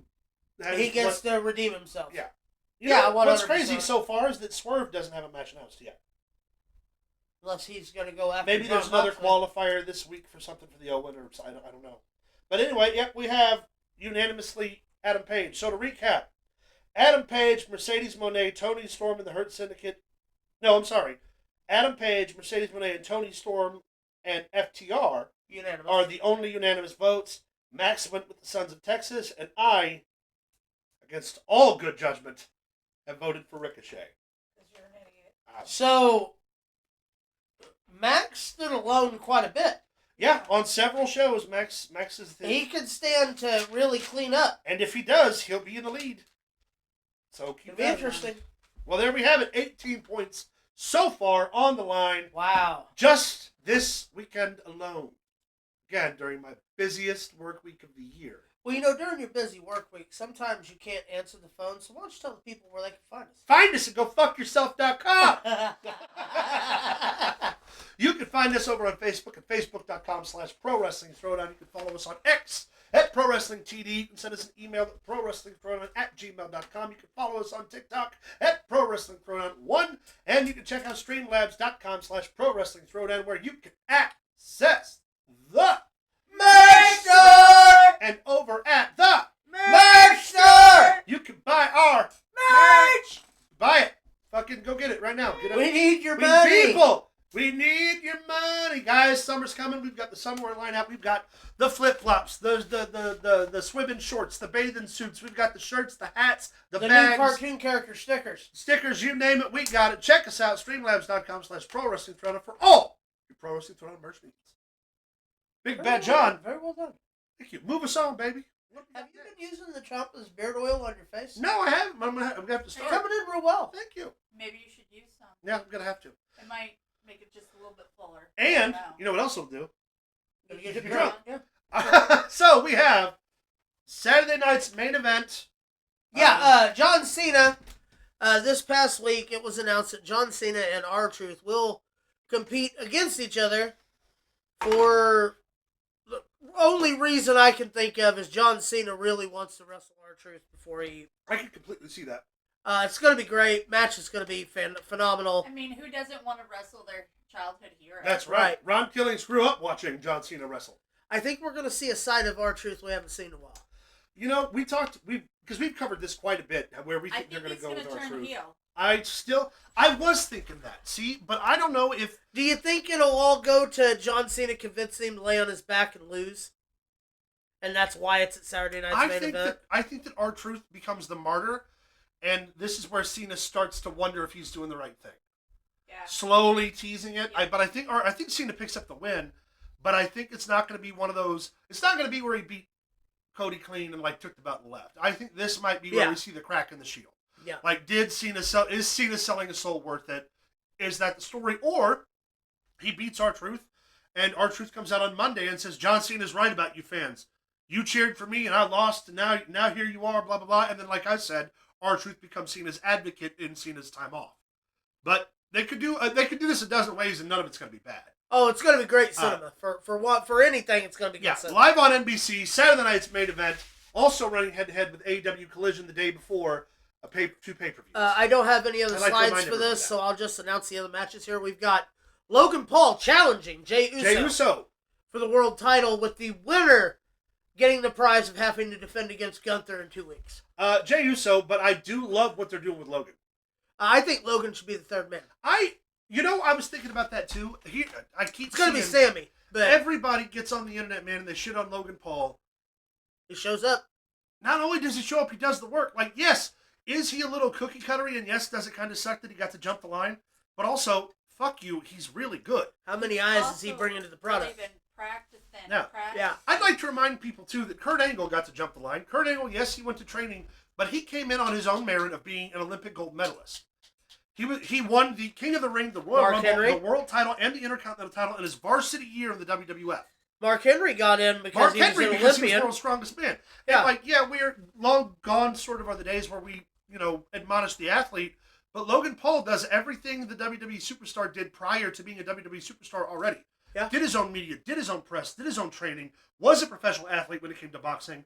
had He his gets blood- to redeem himself. Yeah. Yeah, what's 100%. crazy so far is that Swerve doesn't have a match announced yet. Unless he's going to go after. Maybe John there's another Moxley. qualifier this week for something for the Owen, or I don't know. But anyway, yep, we have unanimously Adam Page. So to recap, Adam Page, Mercedes Moné, Toni Storm, and the Hurt Syndicate. No, I'm sorry. Adam Page, Mercedes Moné, and Toni Storm and FTR Unanimous. are the only unanimous votes. Max went with the Sons of Texas, and I, against all good judgment, have voted for Ricochet. Because you're an idiot. So Max stood alone quite a bit. Yeah, on several shows, Max is the... He could stand to really clean up. And if he does, he'll be in the lead. So keep It'd be that in interesting. mind. Well, there we have it. 18 points so far on the line. Wow. Just this weekend alone. Again, during my busiest work week of the year. Well, you know, during your busy work week, sometimes you can't answer the phone, so why don't you tell the people where they can find us? Find us at gofuckyourself.com. You can find us over on Facebook at facebook.com/ProWrestlingThrowdown. You can follow us on X at ProWrestlingTD. You can send us an email at ProWrestlingThrowdown@gmail.com. You can follow us on TikTok at ProWrestlingThrowdown1. And you can check out streamlabs.com/ProWrestlingThrowdown, where you can access the Merch Store! and over at the Merch Store! you can buy our Merch! buy it. Fucking go get it right now. Get it. We need your We money. people, we need your money, guys. Summer's coming. We've got the summer lineup. We've got the flip flops, the swimming shorts, the bathing suits. We've got the shirts, the hats, the The new bags, cartoon character stickers. stickers. You name it, we got it. Check us out, streamlabs.com/ProWrestlingThrowdown for all your Pro Wrestling Throwdown merch needs. Big Very Bad well John, done. Very well done. thank you. Move us on, baby. Have you been using the Champa's beard oil on your face? No, I haven't. I'm gonna have to It's start. coming in real well. Thank you. Maybe you should use some. Yeah, I'm gonna have to. It might make it just a little bit fuller. And Wow. you know what else will do? It'll Get you you drunk. Yeah. So we have Saturday night's main event. John Cena. This past week, it was announced that John Cena and R-Truth will compete against each other for the only reason I can think of is John Cena really wants to wrestle R-Truth before he... I can completely see that. It's going to be great. Match is going to be phenomenal. I mean, who doesn't want to wrestle their childhood hero? That's right. Ron Killings grew up watching John Cena wrestle. I think we're going to see a side of R-Truth we haven't seen in a while. You know, because we've covered this quite a bit, where we think they're going to go with R-Truth. I was thinking that. See, but I don't know if... Do you think it'll all go to John Cena convincing him to lay on his back and lose? And that's why it's at Saturday night's main event? I think that R-Truth becomes the martyr, and this is where Cena starts to wonder if he's doing the right thing. Yeah. Slowly teasing it. Yeah. But I think Cena picks up the win, but I think it's not going to be one of those... It's not going to be where he beat Cody clean and took the belt and left. I think this might be where we see the crack in the shield. Yeah. Is Cena selling his soul worth it? Is that the story? Or he beats R-Truth, and R-Truth comes out on Monday and says, John Cena's right about you fans. You cheered for me and I lost, and now here you are, blah, blah, blah. And then, like I said, R-Truth becomes Cena's advocate in Cena's time off. But they could do this a dozen ways, and none of it's going to be bad. Oh, it's going to be great cinema. For anything, it's going to be good cinema. Live on NBC, Saturday night's main event. Also running head-to-head with AEW Collision the day before two pay-per-views. I don't have any other slides for this, so I'll just announce the other matches here. We've got Logan Paul challenging Jey Uso for the world title, with the winner getting the prize of having to defend against Gunther in 2 weeks. Jey Uso, but I do love what they're doing with Logan. I think Logan should be the third man. I was thinking about that too. It's going to be Sammy. But everybody gets on the internet, man, and they shit on Logan Paul. He shows up. Not only does he show up, he does the work. Yes, is he a little cookie cuttery? And yes, does it kind of suck that he got to jump the line? But also, fuck you, he's really good. How many eyes does he bring into the product? Really been practicing. Yeah. I'd like to remind people too that Kurt Angle got to jump the line. Kurt Angle, yes, he went to training, but he came in on his own merit of being an Olympic gold medalist. He won the King of the Ring, the Royal Rumble, the world title, and the Intercontinental title in his varsity year in the WWF. Mark Henry got in because he was an Olympian. He was the world's strongest man. Yeah. And we're long gone sort of are the days where we, admonish the athlete, but Logan Paul does everything the WWE superstar did prior to being a WWE superstar already. Yeah. Did his own media, did his own press, did his own training, was a professional athlete when it came to boxing.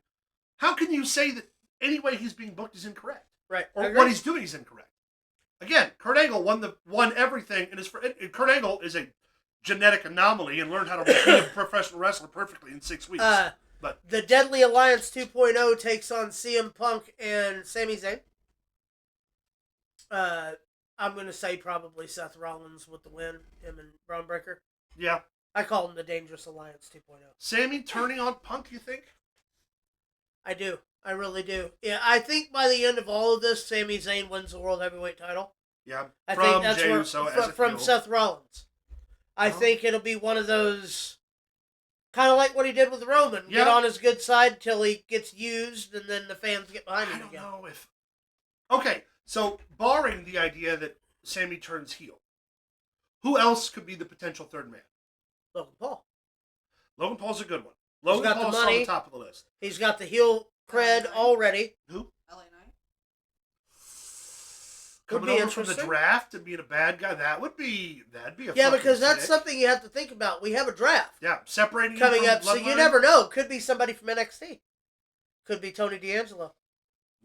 How can you say that any way he's being booked is incorrect? Right. Or what he's doing is incorrect? Again, Kurt Angle won everything, and Kurt Angle is a genetic anomaly and learned how to be a professional wrestler perfectly in 6 weeks. But the Deadly Alliance 2.0 takes on CM Punk and Sami Zayn. I'm going to say probably Seth Rollins with the win, him and Braun Breaker. Yeah. I call him the Dangerous Alliance 2.0. Sammy turning on Punk, you think? I do. I really do. Yeah, I think by the end of all of this, Sami Zayn wins the World Heavyweight title. Yeah, I think that's from Seth Rollins. I think it'll be one of those, kind of like what he did with Roman. Yeah. Get on his good side till he gets used, and then the fans get behind him again. I don't know if... Okay, so barring the idea that Sammy turns heel, who else could be the potential third man? Logan Paul. Logan Paul's a good one. Logan Paul's on the top of the list. He's got the heel cred already. Who? LA Knight. Coming over from the draft and being a bad guy, that'd be a yeah, because that's something you have to think about. We have a draft. Yeah, separating coming up, so you never know. Could be somebody from NXT. Could be Tony D'Angelo.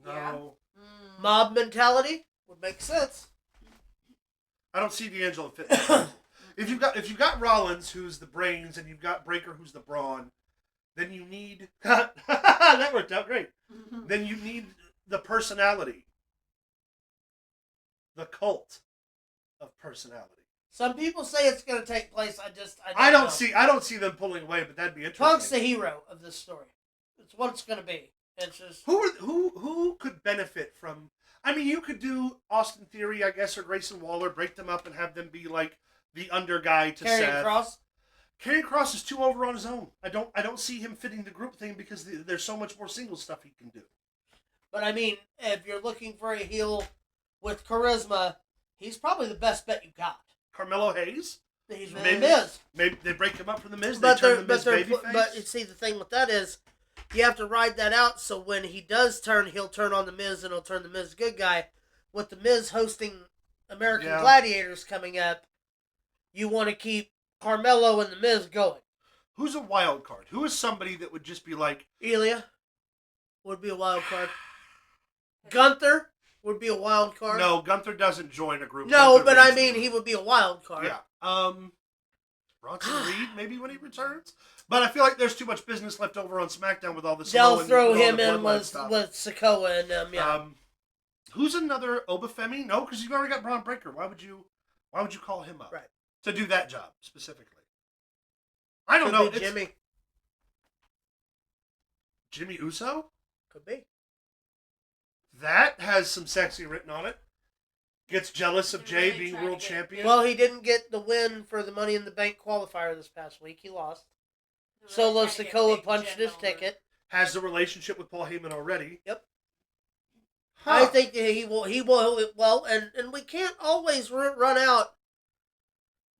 No. Yeah. Mob mentality would make sense. I don't see D'Angelo fitting. If you've got Rollins, who's the brains, and you've got Breaker, who's the brawn, then you need that worked out great. Then you need the personality, the cult of personality. Some people say it's going to take place. I don't see them pulling away, but that'd be interesting. Punk's the hero of this story. It's what it's going to be. It's just who could benefit from. I mean, you could do Austin Theory, I guess, or Grayson Waller, break them up and have them be like the under guy to Seth. Cross. Karrion Kross is too over on his own. I don't see him fitting the group thing because there's so much more single stuff he can do. But I mean, if you're looking for a heel with charisma, he's probably the best bet you got. Carmelo Hayes. He's Miz. Maybe they break him up from the Miz. But they turn the Miz babyface. But you see, the thing with that is, you have to ride that out. So when he does turn, he'll turn on the Miz and he'll turn the Miz good guy. With the Miz hosting American Gladiators coming up, you want to keep Carmelo and the Miz going. Who's a wild card? Who is somebody that would just be like... Ilya would be a wild card. Gunther would be a wild card. No, Gunther doesn't join a group. No, Gunther but I leaves mean, the he group. would be a wild card. Yeah. Bronson Reed, maybe when he returns. But I feel like there's too much business left over on SmackDown with all this. They'll throw him in with Sikoa and them. Yeah. Who's another Obafemi? No, because you've already got Braun Breaker. Why would you call him up to do that job specifically? I don't know. Be Jimmy. Jimmy Uso? Could be. That has some sexy written on it. Gets jealous of Jay being world champion. Well, he didn't get the win for the Money in the Bank qualifier this past week. He lost. Solo Sikoa punched his ticket. Has the relationship with Paul Heyman already. Yep. Huh. I think that he will. Well, and we can't always run out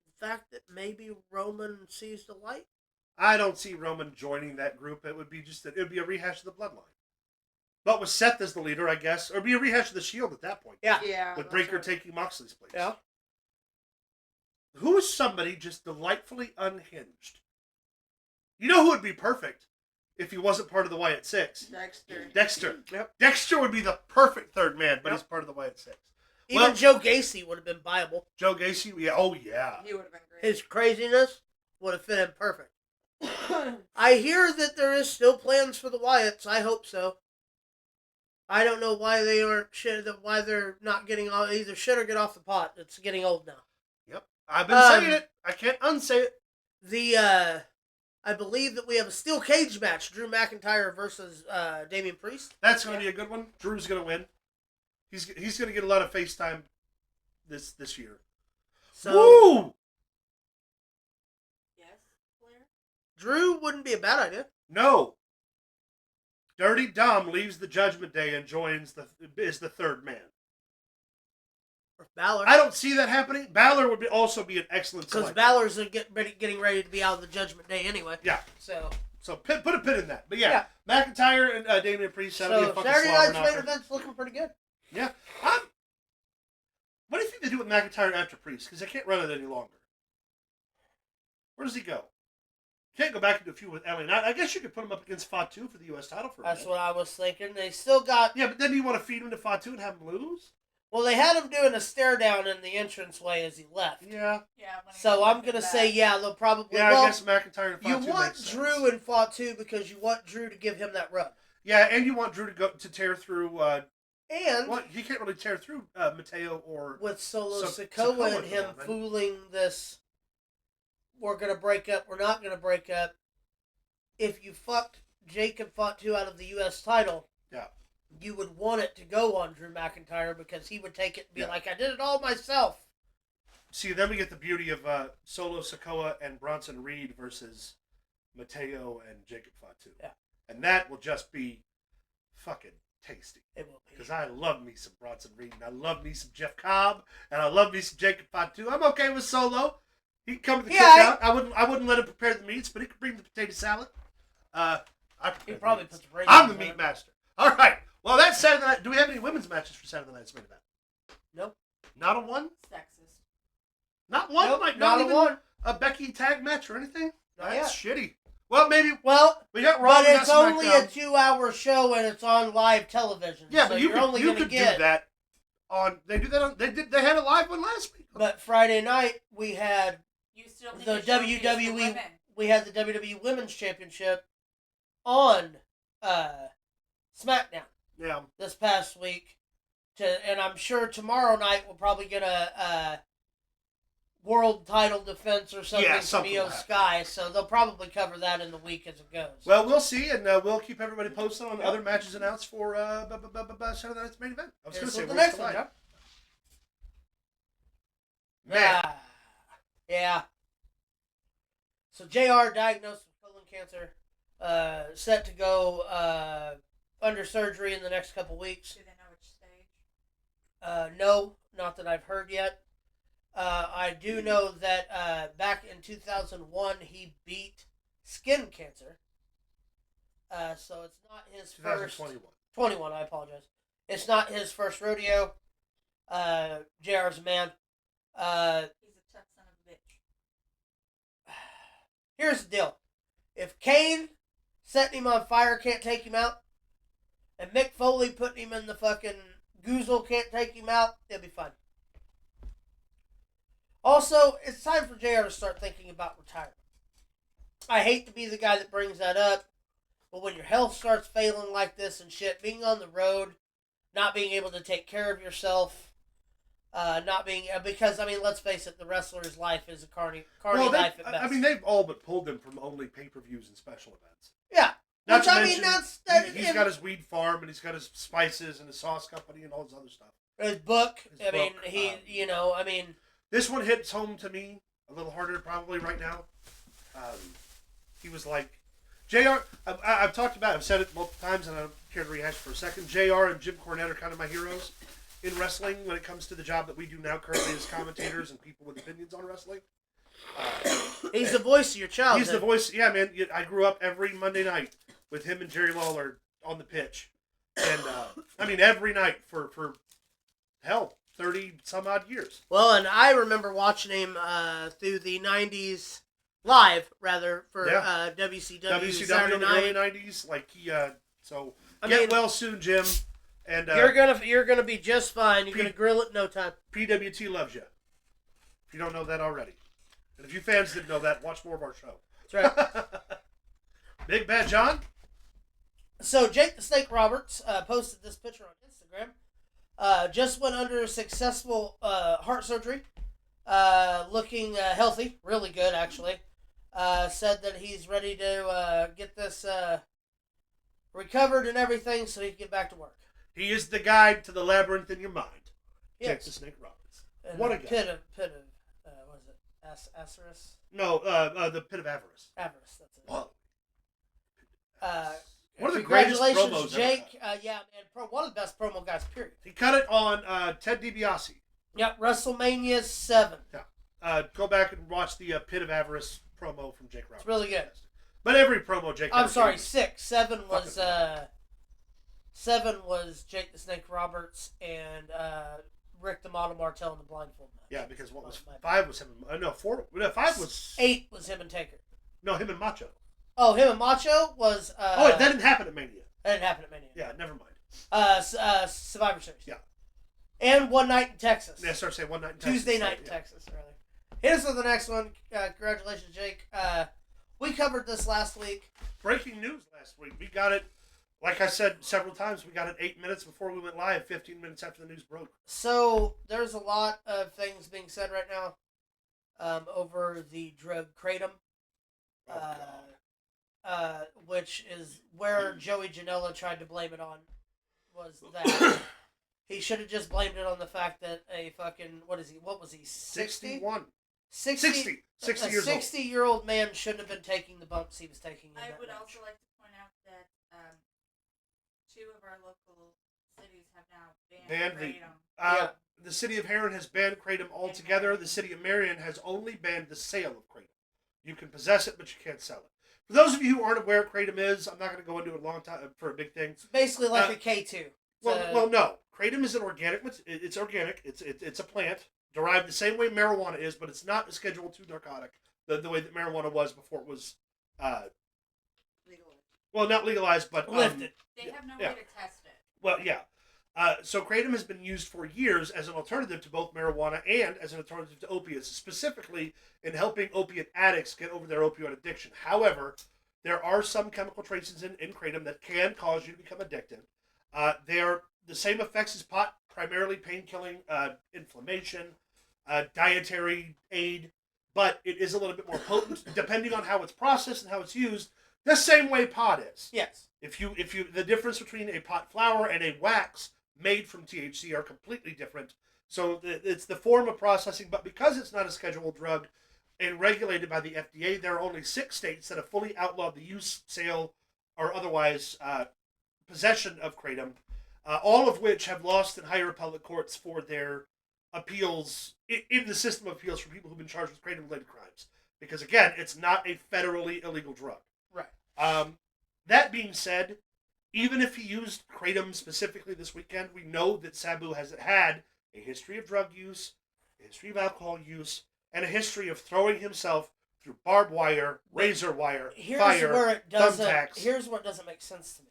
the fact that maybe Roman sees the light. I don't see Roman joining that group. It would be a rehash of the Bloodline. But with Seth as the leader, I guess, or be a rehash of the Shield at that point. Yeah. With Breaker taking Moxley's place. Yeah. Who is somebody just delightfully unhinged? You know who would be perfect if he wasn't part of the Wyatt Six? Dexter. Yep. Dexter would be the perfect third man, but he's part of the Wyatt Six. Even Joe Gacy would have been viable. Joe Gacy, yeah, oh yeah. He would have been great. His craziness would have fit him perfect. I hear that there is still plans for the Wyatts. I hope so. I don't know why they aren't why they're not getting all either shit or get off the pot. It's getting old now. Yep. I've been saying it. I can't unsay it. I believe that we have a steel cage match. Drew McIntyre versus Damian Priest. That's going to be a good one. Drew's going to win. He's going to get a lot of FaceTime this year. So, woo! Yes, Blair? Drew wouldn't be a bad idea. No. Dirty Dom leaves the Judgment Day and is the third man. Or Balor. I don't see that happening. Balor would also be an excellent because selection. Balor's getting ready to be out of the Judgment Day anyway. Yeah. So put a pin in that. But yeah. McIntyre and Damian Priest. That'll be a fucking Saturday slobber night's main knocker. event's looking pretty good. Yeah. What do you think they do with McIntyre after Priest? Because they can't run it any longer. Where does he go? Can't go back into a feud with LA Knight. I guess you could put him up against Fatu for the U.S. title for a That's minute. what I was thinking. They still got... Yeah, but then do you want to feed him to Fatu and have him lose? Well, they had him doing a stare down in the entranceway as he left. Yeah. So I'm going to say, they'll probably... Yeah, I guess McIntyre and Fatu you want makes Drew sense. and Fatu because you want Drew to give him that rub. Yeah, and you want Drew to tear through... and... Well, he can't really tear through Mateo or... With Solo Sikoa Sikoa and at the him moment. fooling this... We're going to break up, we're not going to break up. If you fucked Jacob Fatu out of the U.S. title... Yeah. You would want it to go on Drew McIntyre because he would take it and be like, I did it all myself. See, then we get the beauty of Solo Sikoa and Bronson Reed versus Mateo and Jacob Fatu. Yeah. And that will just be fucking tasty. It will be. Because I love me some Bronson Reed, and I love me some Jeff Cobb, and I love me some Jacob Fatu. I'm okay with Solo. He can come to the cookout. I wouldn't let him prepare the meats, but he could bring the potato salad. He probably puts raisins. I'm the meat master. All right. Well, that's Saturday night. Do we have any women's matches for Saturday night's main event? Nope. Not a one? Sexist. Not one? Nope, Like, not even a one. A Becky tag match or anything? Not That's shitty. Well, maybe. Well, we got Raw. but it's only a 2-hour show and it's on live television. Yeah, so but you could do that on. They do that on. They had a live one last week. But Friday night we had You still need the to showcase the WWE. women. We had the WWE Women's Championship on SmackDown. Yeah. This past week, and I'm sure tomorrow night we'll probably get a world title defense or something from Io Sky. So they'll probably cover that in the week as it goes. Well, we'll see, and we'll keep everybody posted on other matches announced for Saturday night's main event. I was going to say the next one. Yeah. So JR diagnosed with colon cancer, set to go under surgery in the next couple weeks. Do they know which stage? No, not that I've heard yet. I do know that back in 2001 he beat skin cancer. So it's not his first. 2021. 21, I apologize. It's not his first rodeo. JR's a man. He's a tough son of a bitch. Here's the deal. If Kane setting him on fire can't take him out, and Mick Foley putting him in the fucking goozle can't take him out, it'll be fun. Also, it's time for JR to start thinking about retirement. I hate to be the guy that brings that up, but when your health starts failing like this and shit, being on the road, not being able to take care of yourself, not being, because, I mean, let's face it, the wrestler's life is a carny life at best. I mean, they've all but pulled them from only pay-per-views and special events. Yeah. Not Which, to I mean, mention, he's got his weed farm, and he's got his spices and his sauce company and all his other stuff. His book. His I mean, book, This one hits home to me a little harder probably right now. He was like, JR, I've talked about it, I've said it multiple times, and I don't care to rehash for a second. JR and Jim Cornette are kind of my heroes in wrestling when it comes to the job that we do now currently as commentators and people with opinions on wrestling. He's the voice of your childhood. He's the voice, yeah, man. I grew up every Monday night with him and Jerry Lawler on the pitch. And, I mean, every night for hell, 30 some odd years. Well, and I remember watching him through the 90s, live, rather, for WCW Saturday in the night. early 90s. Like, get well soon, Jim. And you're gonna be just fine. You're gonna grill it in no time. PWT loves you. If you don't know that already. And if you fans didn't know that, watch more of our show. That's right. Big Bad John? So, Jake the Snake Roberts posted this picture on Instagram. Just went under successful heart surgery. Looking healthy. Really good, actually. Said that he's ready to get this recovered and everything so he can get back to work. He is the guide to the labyrinth in your mind. Yes. Jake the Snake Roberts. And What a guy. Pit of what is it? Acerus? No, the Pit of Avarice. Avarice, that's it. Whoa. One of the greatest congratulations, promos Jake. Yeah, man, one of the best promo guys, period. He cut it on Ted DiBiase. Yep, WrestleMania 7. Yeah. Go back and watch the Pit of Avarice promo from Jake Roberts. It's really good. But every promo Jake I'm sorry, gave. 6. 7 was 7 was Jake the Snake Roberts and Rick the Model Martel in the blindfold match. Yeah, because what was 5 was him. No, 4. No, 5 was 8 was him and Taker. No, him and Macho. Oh, him and Macho was. That didn't happen at Mania. That didn't happen at Mania. Yeah, never mind. Survivor Series. Yeah. And One Night in Texas. Yeah, start saying One Night in Texas. Tuesday night in Texas, rather. Hit us with the next one. Congratulations, Jake. We covered this last week. Breaking news last week. We got it, like I said several times, we got it 8 minutes before we went live, 15 minutes after the news broke. So, there's a lot of things being said right now over the drug Kratom. Which is where Joey Janela tried to blame it on, was that he should have just blamed it on the fact that a fucking, what was he, 60? 60 years old. 60-year-old man shouldn't have been taking the bumps he was taking. I would also like to point out that 2 of our local cities have now banned Kratom. The city of Heron has banned Kratom altogether. The city of Marion has only banned the sale of Kratom. You can possess it, but you can't sell it. For those of you who aren't aware what Kratom is, I'm not going to go into it a long time for a big thing. It's basically like a K2. Well, no. Kratom is an organic. It's organic. It's a plant derived the same way marijuana is, but it's not a Schedule II narcotic the way that marijuana was before it was legalized. Well, not legalized, but lifted. They have no way to test it. Well, yeah. So Kratom has been used for years as an alternative to both marijuana and as an alternative to opiates, specifically in helping opiate addicts get over their opioid addiction. However, there are some chemical traces in Kratom that can cause you to become addicted. They're the same effects as pot, primarily pain-killing, inflammation, dietary aid, but it is a little bit more potent depending on how it's processed and how it's used, the same way pot is. Yes. If you the difference between a pot flower and a wax made from THC are completely different. So it's the form of processing, but because it's not a scheduled drug and regulated by the FDA, there are only 6 states that have fully outlawed the use, sale, or otherwise possession of Kratom, all of which have lost in higher appellate courts for their appeals, in the system of appeals for people who've been charged with Kratom-related crimes. Because, again, it's not a federally illegal drug. Right. That being said, even if he used Kratom specifically this weekend, we know that Sabu has had a history of drug use, a history of alcohol use, and a history of throwing himself through barbed wire, razor wire, fire, thumbtacks. Here's where it doesn't make sense to me.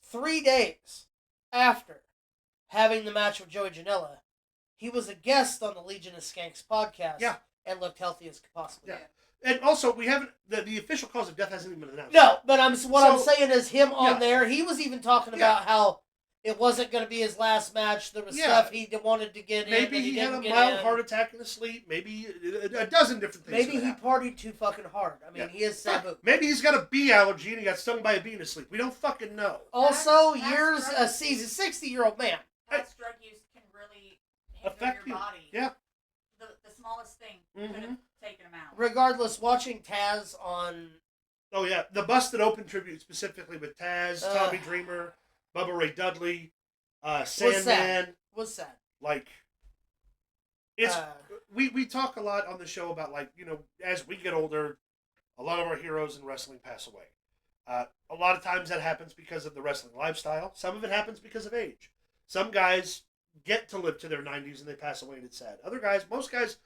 3 days after having the match with Joey Janela, he was a guest on the Legion of Skanks podcast and looked healthy as could possibly. Yeah. And also, we haven't, the official cause of death hasn't even been announced. No, but I'm saying is him on there, he was even talking about how it wasn't going to be his last match. There was stuff he wanted to get Maybe in. Maybe he had a mild heart attack in his sleep. Maybe a dozen different things. Maybe he partied too fucking hard. I mean, he is Sabu. Maybe he's got a bee allergy and he got stung by a bee in his sleep. We don't fucking know. Also, he's a 60-year-old man. Past drug use can really affect your body. Yeah. The smallest thing could have taken him out. Regardless, watching Taz on... Oh, yeah. The Busted Open tribute specifically with Taz, Tommy Dreamer, Bubba Ray Dudley, Sandman. Was sad. Like, it's... we talk a lot on the show about, like, you know, as we get older, a lot of our heroes in wrestling pass away. A lot of times that happens because of the wrestling lifestyle. Some of it happens because of age. Some guys get to live to their 90s and they pass away and it's sad. Other guys, most guys,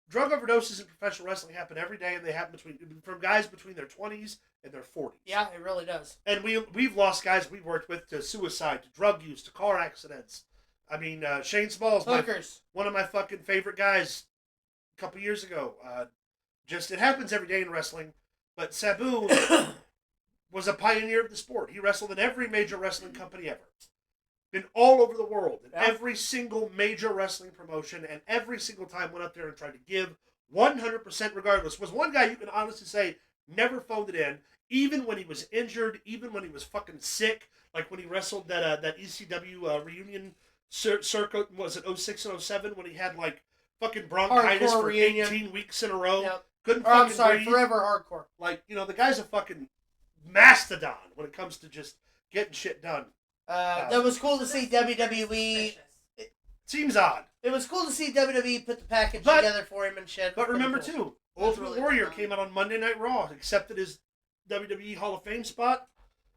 drug overdoses in professional wrestling happen every day and they happen from guys between their 20s and their 40s. Yeah, it really does. And we've lost guys we worked with to suicide, to drug use, to car accidents. I mean, Shane Smalls, one of my fucking favorite guys a couple years ago. It happens every day in wrestling, but Sabu was a pioneer of the sport. He wrestled in every major wrestling company ever. Been all over the world, in every single major wrestling promotion, and every single time went up there and tried to give 100% regardless. Was one guy you can honestly say never phoned it in, even when he was injured, even when he was fucking sick, like when he wrestled that ECW reunion circuit, was it 06 and 07, when he had like fucking bronchitis for 18 weeks in a row. Yep. Couldn't fucking breathe. Forever Hardcore. Like, you know, the guy's a fucking mastodon when it comes to just getting shit done. That was cool to see WWE. It seems odd. It was cool to see WWE put the package together for him and shit. But remember, too, Ultimate Warrior came out on Monday Night Raw, accepted his WWE Hall of Fame spot,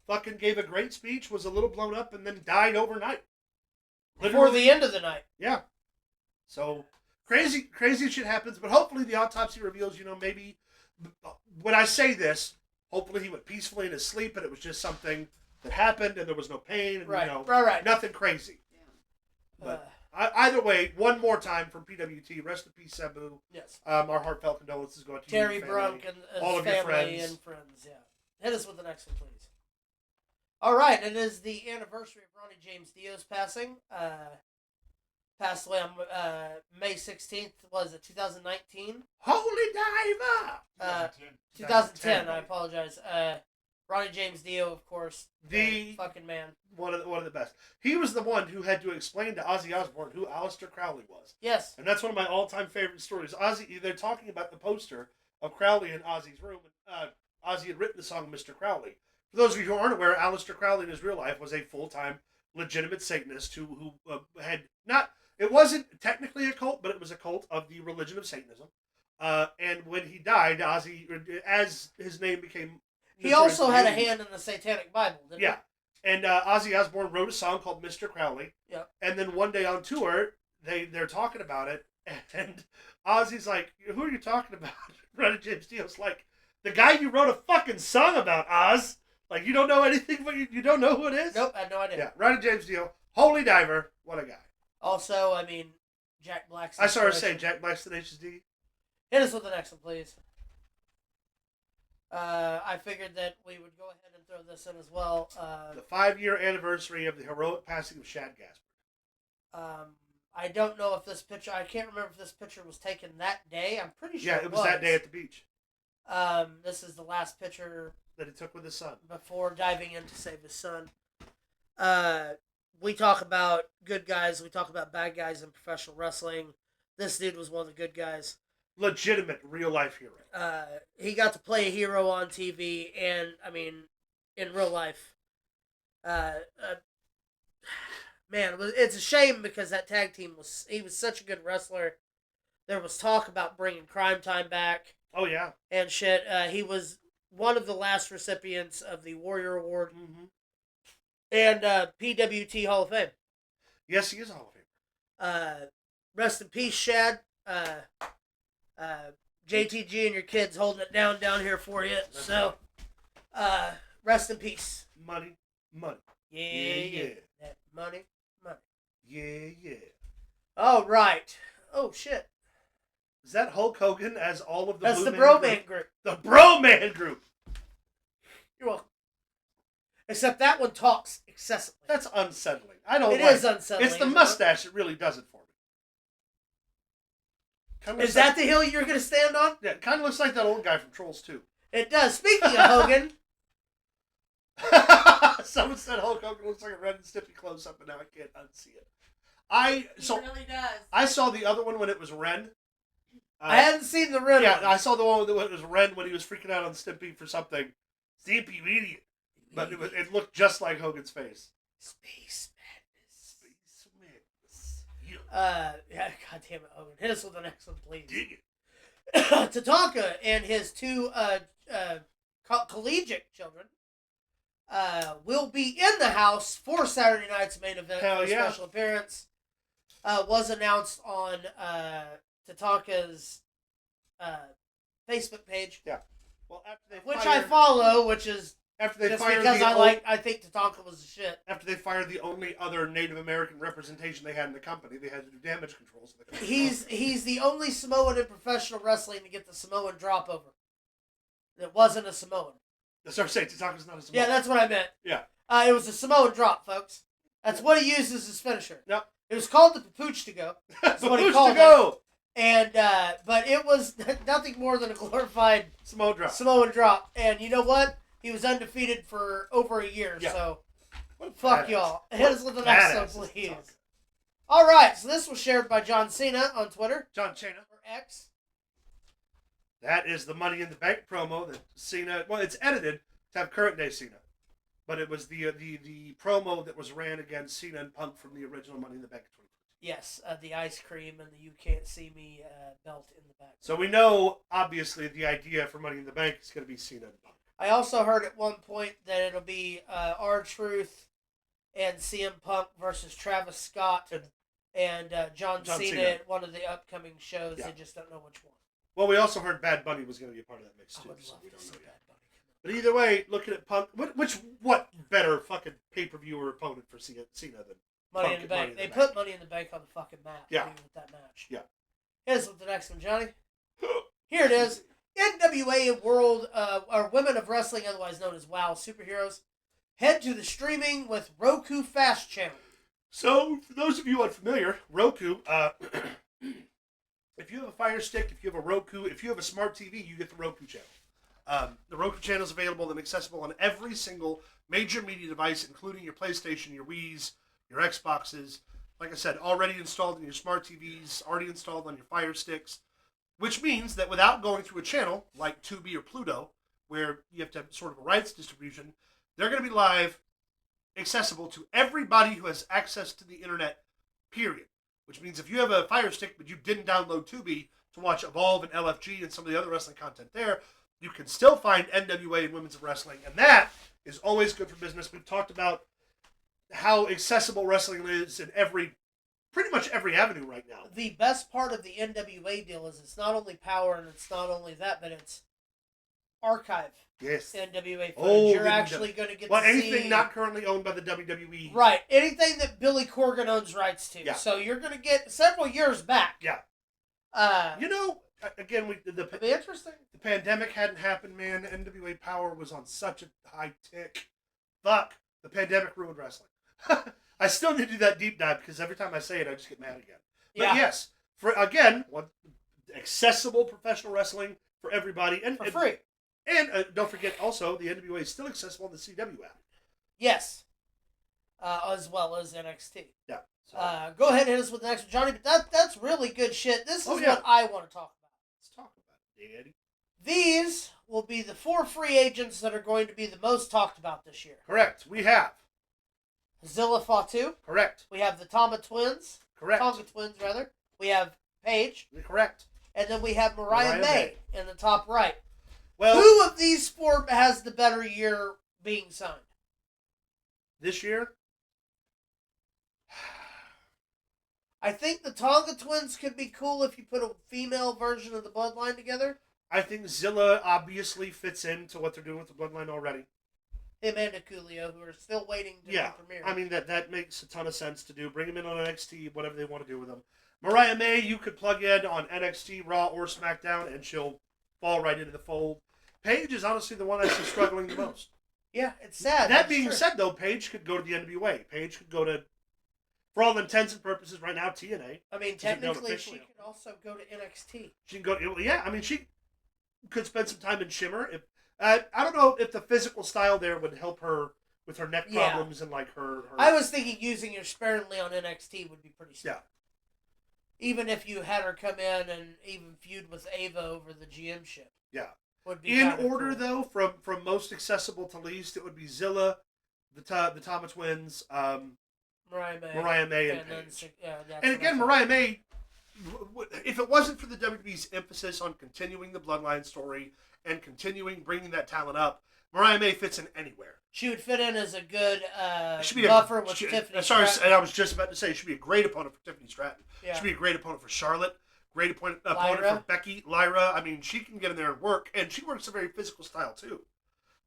fucking gave a great speech, was a little blown up, and then died overnight. Before the end of the night. Yeah. So, crazy shit happens, but hopefully the autopsy reveals, you know, maybe, when I say this, hopefully he went peacefully in his sleep and it was just something that happened and there was no pain and nothing crazy. Yeah. But either way, one more time from PWT, rest in peace, Sabu. Yes. Our heartfelt condolences go out to Terry you, Brunk and all of your friends. and friends. Yeah. Hit us with the next one, please. All right, it is the anniversary of Ronnie James Dio's passing. Passed away on May 16th. Was it 2019? Holy Diver! 2010. I apologize. Ronnie James Dio, of course, the fucking man, one of the best. He was the one who had to explain to Ozzy Osbourne who Aleister Crowley was. Yes, and that's one of my all-time favorite stories. Ozzy, they're talking about the poster of Crowley in Ozzy's room. Ozzy had written the song "Mr. Crowley." For those of you who aren't aware, Aleister Crowley in his real life was a full-time, legitimate Satanist who had not. It wasn't technically a cult, but it was a cult of the religion of Satanism. And when he died, Ozzy, as his name became. He also had a hand in the Satanic Bible, didn't he? Yeah. And Ozzy Osbourne wrote a song called Mr. Crowley. Yep. And then one day on tour, they're talking about it, and Ozzy's like, "Who are you talking about?" Ronnie James Dio's like, "The guy you wrote a fucking song about, Oz. Like, you don't know anything, but you don't know who it is?" Nope, I had no idea. Yeah, Ronnie James Dio, holy diver, what a guy. Also, I mean, Jack Black's... I saw her say Jack Black's Tenacious D. Hit us with the next one, please. I figured that we would go ahead and throw this in as well. The 5-year anniversary of the heroic passing of Shad Gaspard. I don't know if this picture... I can't remember if this picture was taken that day. I'm pretty sure it was that day at the beach. This is the last picture... that he took with his son. Before diving in to save his son. We talk about good guys. We talk about bad guys in professional wrestling. This dude was one of the good guys. Legitimate, real-life hero. He got to play a hero on TV and, I mean, in real life. Man, it's a shame because that tag team he was such a good wrestler. There was talk about bringing Crime Time back. Oh, yeah. And shit. He was one of the last recipients of the Warrior Award Mm-hmm. and PWT Hall of Fame. Yes, he is a Hall of Famer. Rest in peace, Shad. JTG and your kids holding it down here for you. That's So, rest in peace. Money. Yeah. That money. Yeah. All right. Oh, shit. Is that Hulk Hogan as all of the That's Blue the Man Bro-Man group. The Bro-Man group. You're welcome. Except that one talks excessively. That's unsettling. I don't It like is unsettling. It's the mustache that really does it for me. Is that the hill you're going to stand on? Yeah, it kind of looks like that old guy from Trolls 2. It does. Speaking of Hogan, Someone said Hulk Hogan looks like a Ren and Stimpy close-up, but now I can't unsee it. He really does. I saw the other one when it was Ren. I hadn't seen the red Yeah, one. I saw the one when it was Ren when he was freaking out on Stimpy for something. Stimpy, you idiot. But it looked just like Hogan's face. Space Madness. Space Madness. Yeah, God damn it, Hogan. Hit us with the next one, please. Dig it. Tatanka and his two collegiate children will be in the house for Saturday night's main event. Hell for a yeah. special appearance. Was announced on Tatanka's Facebook page. Yeah. Well, after they which fired, I follow, which is after they just fired because the I think Tatanka was the shit. after they fired the only other Native American representation they had in the company, they had to do damage control. So they He's the only Samoan in professional wrestling to get the Samoan drop over. It wasn't a Samoan. That's what I'm saying. Tatanka's not a Samoan. Yeah, that's what I meant. Yeah. It was a Samoan drop, folks. That's what he used as his finisher. Yep. It was called the Papooch to go. That's what he Papooch called to go. And but it was nothing more than a glorified Samoan drop. Samoan drop. And you know what? He was undefeated for over a year. Yeah. So What fuck badass. y'all. Hit us with the next Badass one, is please. Tatanka. All right. So this was shared by John Cena on Twitter John Cena. or X. That is the Money in the Bank promo that Cena. Well, it's edited to have current day Cena, but it was the promo that was ran against Cena and Punk from the original Money in the Bank. Yes, the ice cream and the "You Can't See Me" belt in the back. So we know, obviously, the idea for Money in the Bank is going to be Cena and Punk. I also heard at one point that it'll be R-Truth and CM Punk versus Travis Scott and John Cena Cena at one of the upcoming shows. Yeah. They just don't know which one. Well, we also heard Bad Bunny was going to be a part of that mix I too. would So love we to don't see know yet. Bad Bunny come in. But either way, looking at Punk, what better fucking pay-per-view or opponent for Cena than Money Punk in the and Bank. Money in They the put Bank. Money in the Bank on the fucking map. Yeah. With that match. Yeah. Here's with the next one, Johnny. Here it is. NWA World, or Women of Wrestling, otherwise known as WOW Superheroes, head to the streaming with Roku Fast Channel. So, for those of you unfamiliar, Roku, if you have a Fire Stick, if you have a Roku, if you have a smart TV, you get the Roku channel. The Roku channel is available and accessible on every single major media device, including your PlayStation, your Wiis, your Xboxes. Like I said, already installed in your smart TVs, already installed on your Fire Sticks, which means that without going through a channel like Tubi or Pluto, where you have to have sort of a rights distribution, they're going to be live, accessible to everybody who has access to the internet, period. Which means if you have a Fire Stick but you didn't download Tubi to watch Evolve and LFG and some of the other wrestling content there, you can still find NWA and Women's of Wrestling, and that is always good for business. We've talked about how accessible wrestling is in pretty much every avenue right now. The best part of the NWA deal is it's not only power and it's not only that, but it's archive Yes. NWA footage. Oh, You're the actually going to get Well, to anything see... not currently owned by the WWE. Right. Anything that Billy Corgan owns rights to. Yeah. So you're going to get several years back. Yeah. You know, again, it'll be interesting. The pandemic hadn't happened, man. NWA Power was on such a high tick. Fuck. The pandemic ruined wrestling. I still need to do that deep dive because every time I say it, I just get mad again. But Yeah. yes, accessible professional wrestling for everybody. And For free. And don't forget, also, the NWA is still accessible on the CW app. Yes. As well as NXT. Yeah. So, Go ahead and hit us with the next one, Johnny. But that's really good shit. This is Oh, yeah. what I want to talk about. let's talk about it, Daddy. These will be the 4 free agents that are going to be the most talked about this year. Correct. We have. Zilla Fatu. Correct. We have the Tonga Twins. Correct. Tonga Twins, rather. We have Paige. Correct. And then we have Mariah May in the top right. Well, who of these four has the better year being signed? This year? I think the Tonga twins could be cool if you put a female version of the Bloodline together. I think Zilla obviously fits into what they're doing with the Bloodline already. Him and Akulio, who are still waiting to be premiered. I mean, that makes a ton of sense to do. Bring them in on NXT, whatever they want to do with them. Mariah May, you could plug in on NXT, Raw, or SmackDown, and she'll fall right into the fold. Paige is honestly the one I see struggling the most. Yeah, it's sad. That being said, though, Paige could go to the NWA. Paige could go to, for all intents and purposes, right now, TNA. I mean, technically, she could also go to NXT. She can go to, yeah, I mean, she could spend some time in Shimmer. If I don't know if the physical style there would help her with her neck problems and like her. I was thinking using her sparingly on NXT would be pretty smart. Yeah. Even if you had her come in and even feud with Ava over the GM ship. Yeah. Would be in order, though, from most accessible to least, it would be Zilla, the Tama twins, Mariah May, and Paige. And again, Mariah May, if it wasn't for the WWE's emphasis on continuing the Bloodline story and continuing bringing that talent up, Mariah May fits in anywhere. She would fit in as a good buffer with Tiffany Stratton. And I was just about to say, she'd be a great opponent for Tiffany Stratton. Yeah. She'd be a great opponent for Charlotte. Great opponent for Becky, Lyra. I mean, she can get in there and work, and she works a very physical style, too.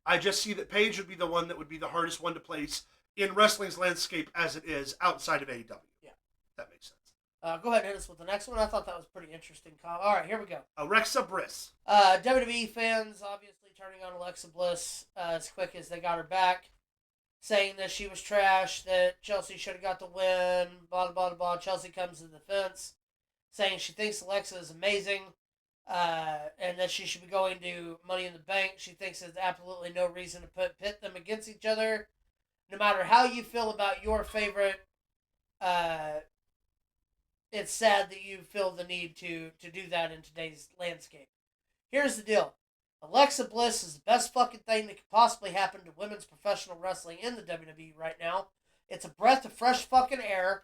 I just see that Paige would be the one that would be the hardest one to place in wrestling's landscape as it is outside of AEW. Yeah. That makes sense. Go ahead and hit us with the next one. I thought that was pretty interesting. All right, here we go. Alexa Bliss. WWE fans obviously turning on Alexa Bliss as quick as they got her back, saying that she was trash, that Chelsea should have got the win, blah, blah, blah. Chelsea comes to the defense, saying she thinks Alexa is amazing, and that she should be going to Money in the Bank. She thinks there's absolutely no reason to pit them against each other. No matter how you feel about your favorite, it's sad that you feel the need to do that in today's landscape. Here's the deal. Alexa Bliss is the best fucking thing that could possibly happen to women's professional wrestling in the WWE right now. It's a breath of fresh fucking air.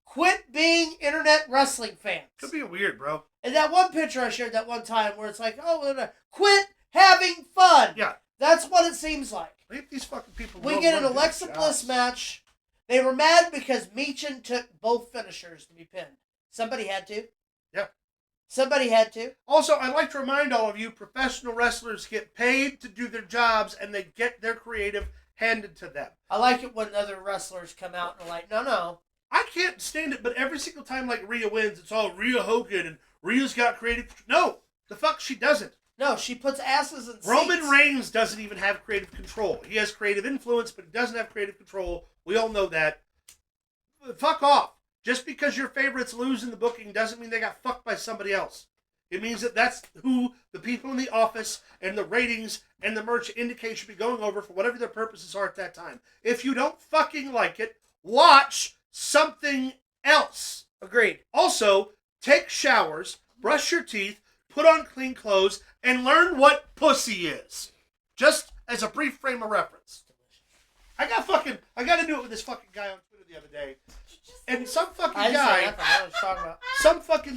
Quit being internet wrestling fans. Could be weird, bro. And that one picture I shared that one time where it's like, oh, quit having fun. Yeah. That's what it seems like. Leave these fucking people. We get an Alexa Bliss match. They were mad because Meechin took both finishers to be pinned. Somebody had to. Yeah. Somebody had to. Also, I'd like to remind all of you, professional wrestlers get paid to do their jobs, and they get their creative handed to them. I like it when other wrestlers come out and are like, no. I can't stand it, but every single time like Rhea wins, it's all Rhea Hogan, and Rhea's got creative... No, the fuck she doesn't. No, she puts asses in seats. Roman Reigns doesn't even have creative control. He has creative influence, but he doesn't have creative control. We all know that. Fuck off. Just because your favorites lose in the booking doesn't mean they got fucked by somebody else. It means that that's who the people in the office and the ratings and the merch indicate should be going over for whatever their purposes are at that time. If you don't fucking like it, watch something else. Agreed. Also, take showers, brush your teeth, put on clean clothes, and learn what pussy is. Just as a brief frame of reference. I got into it with this fucking guy on Twitter the other day. And some fucking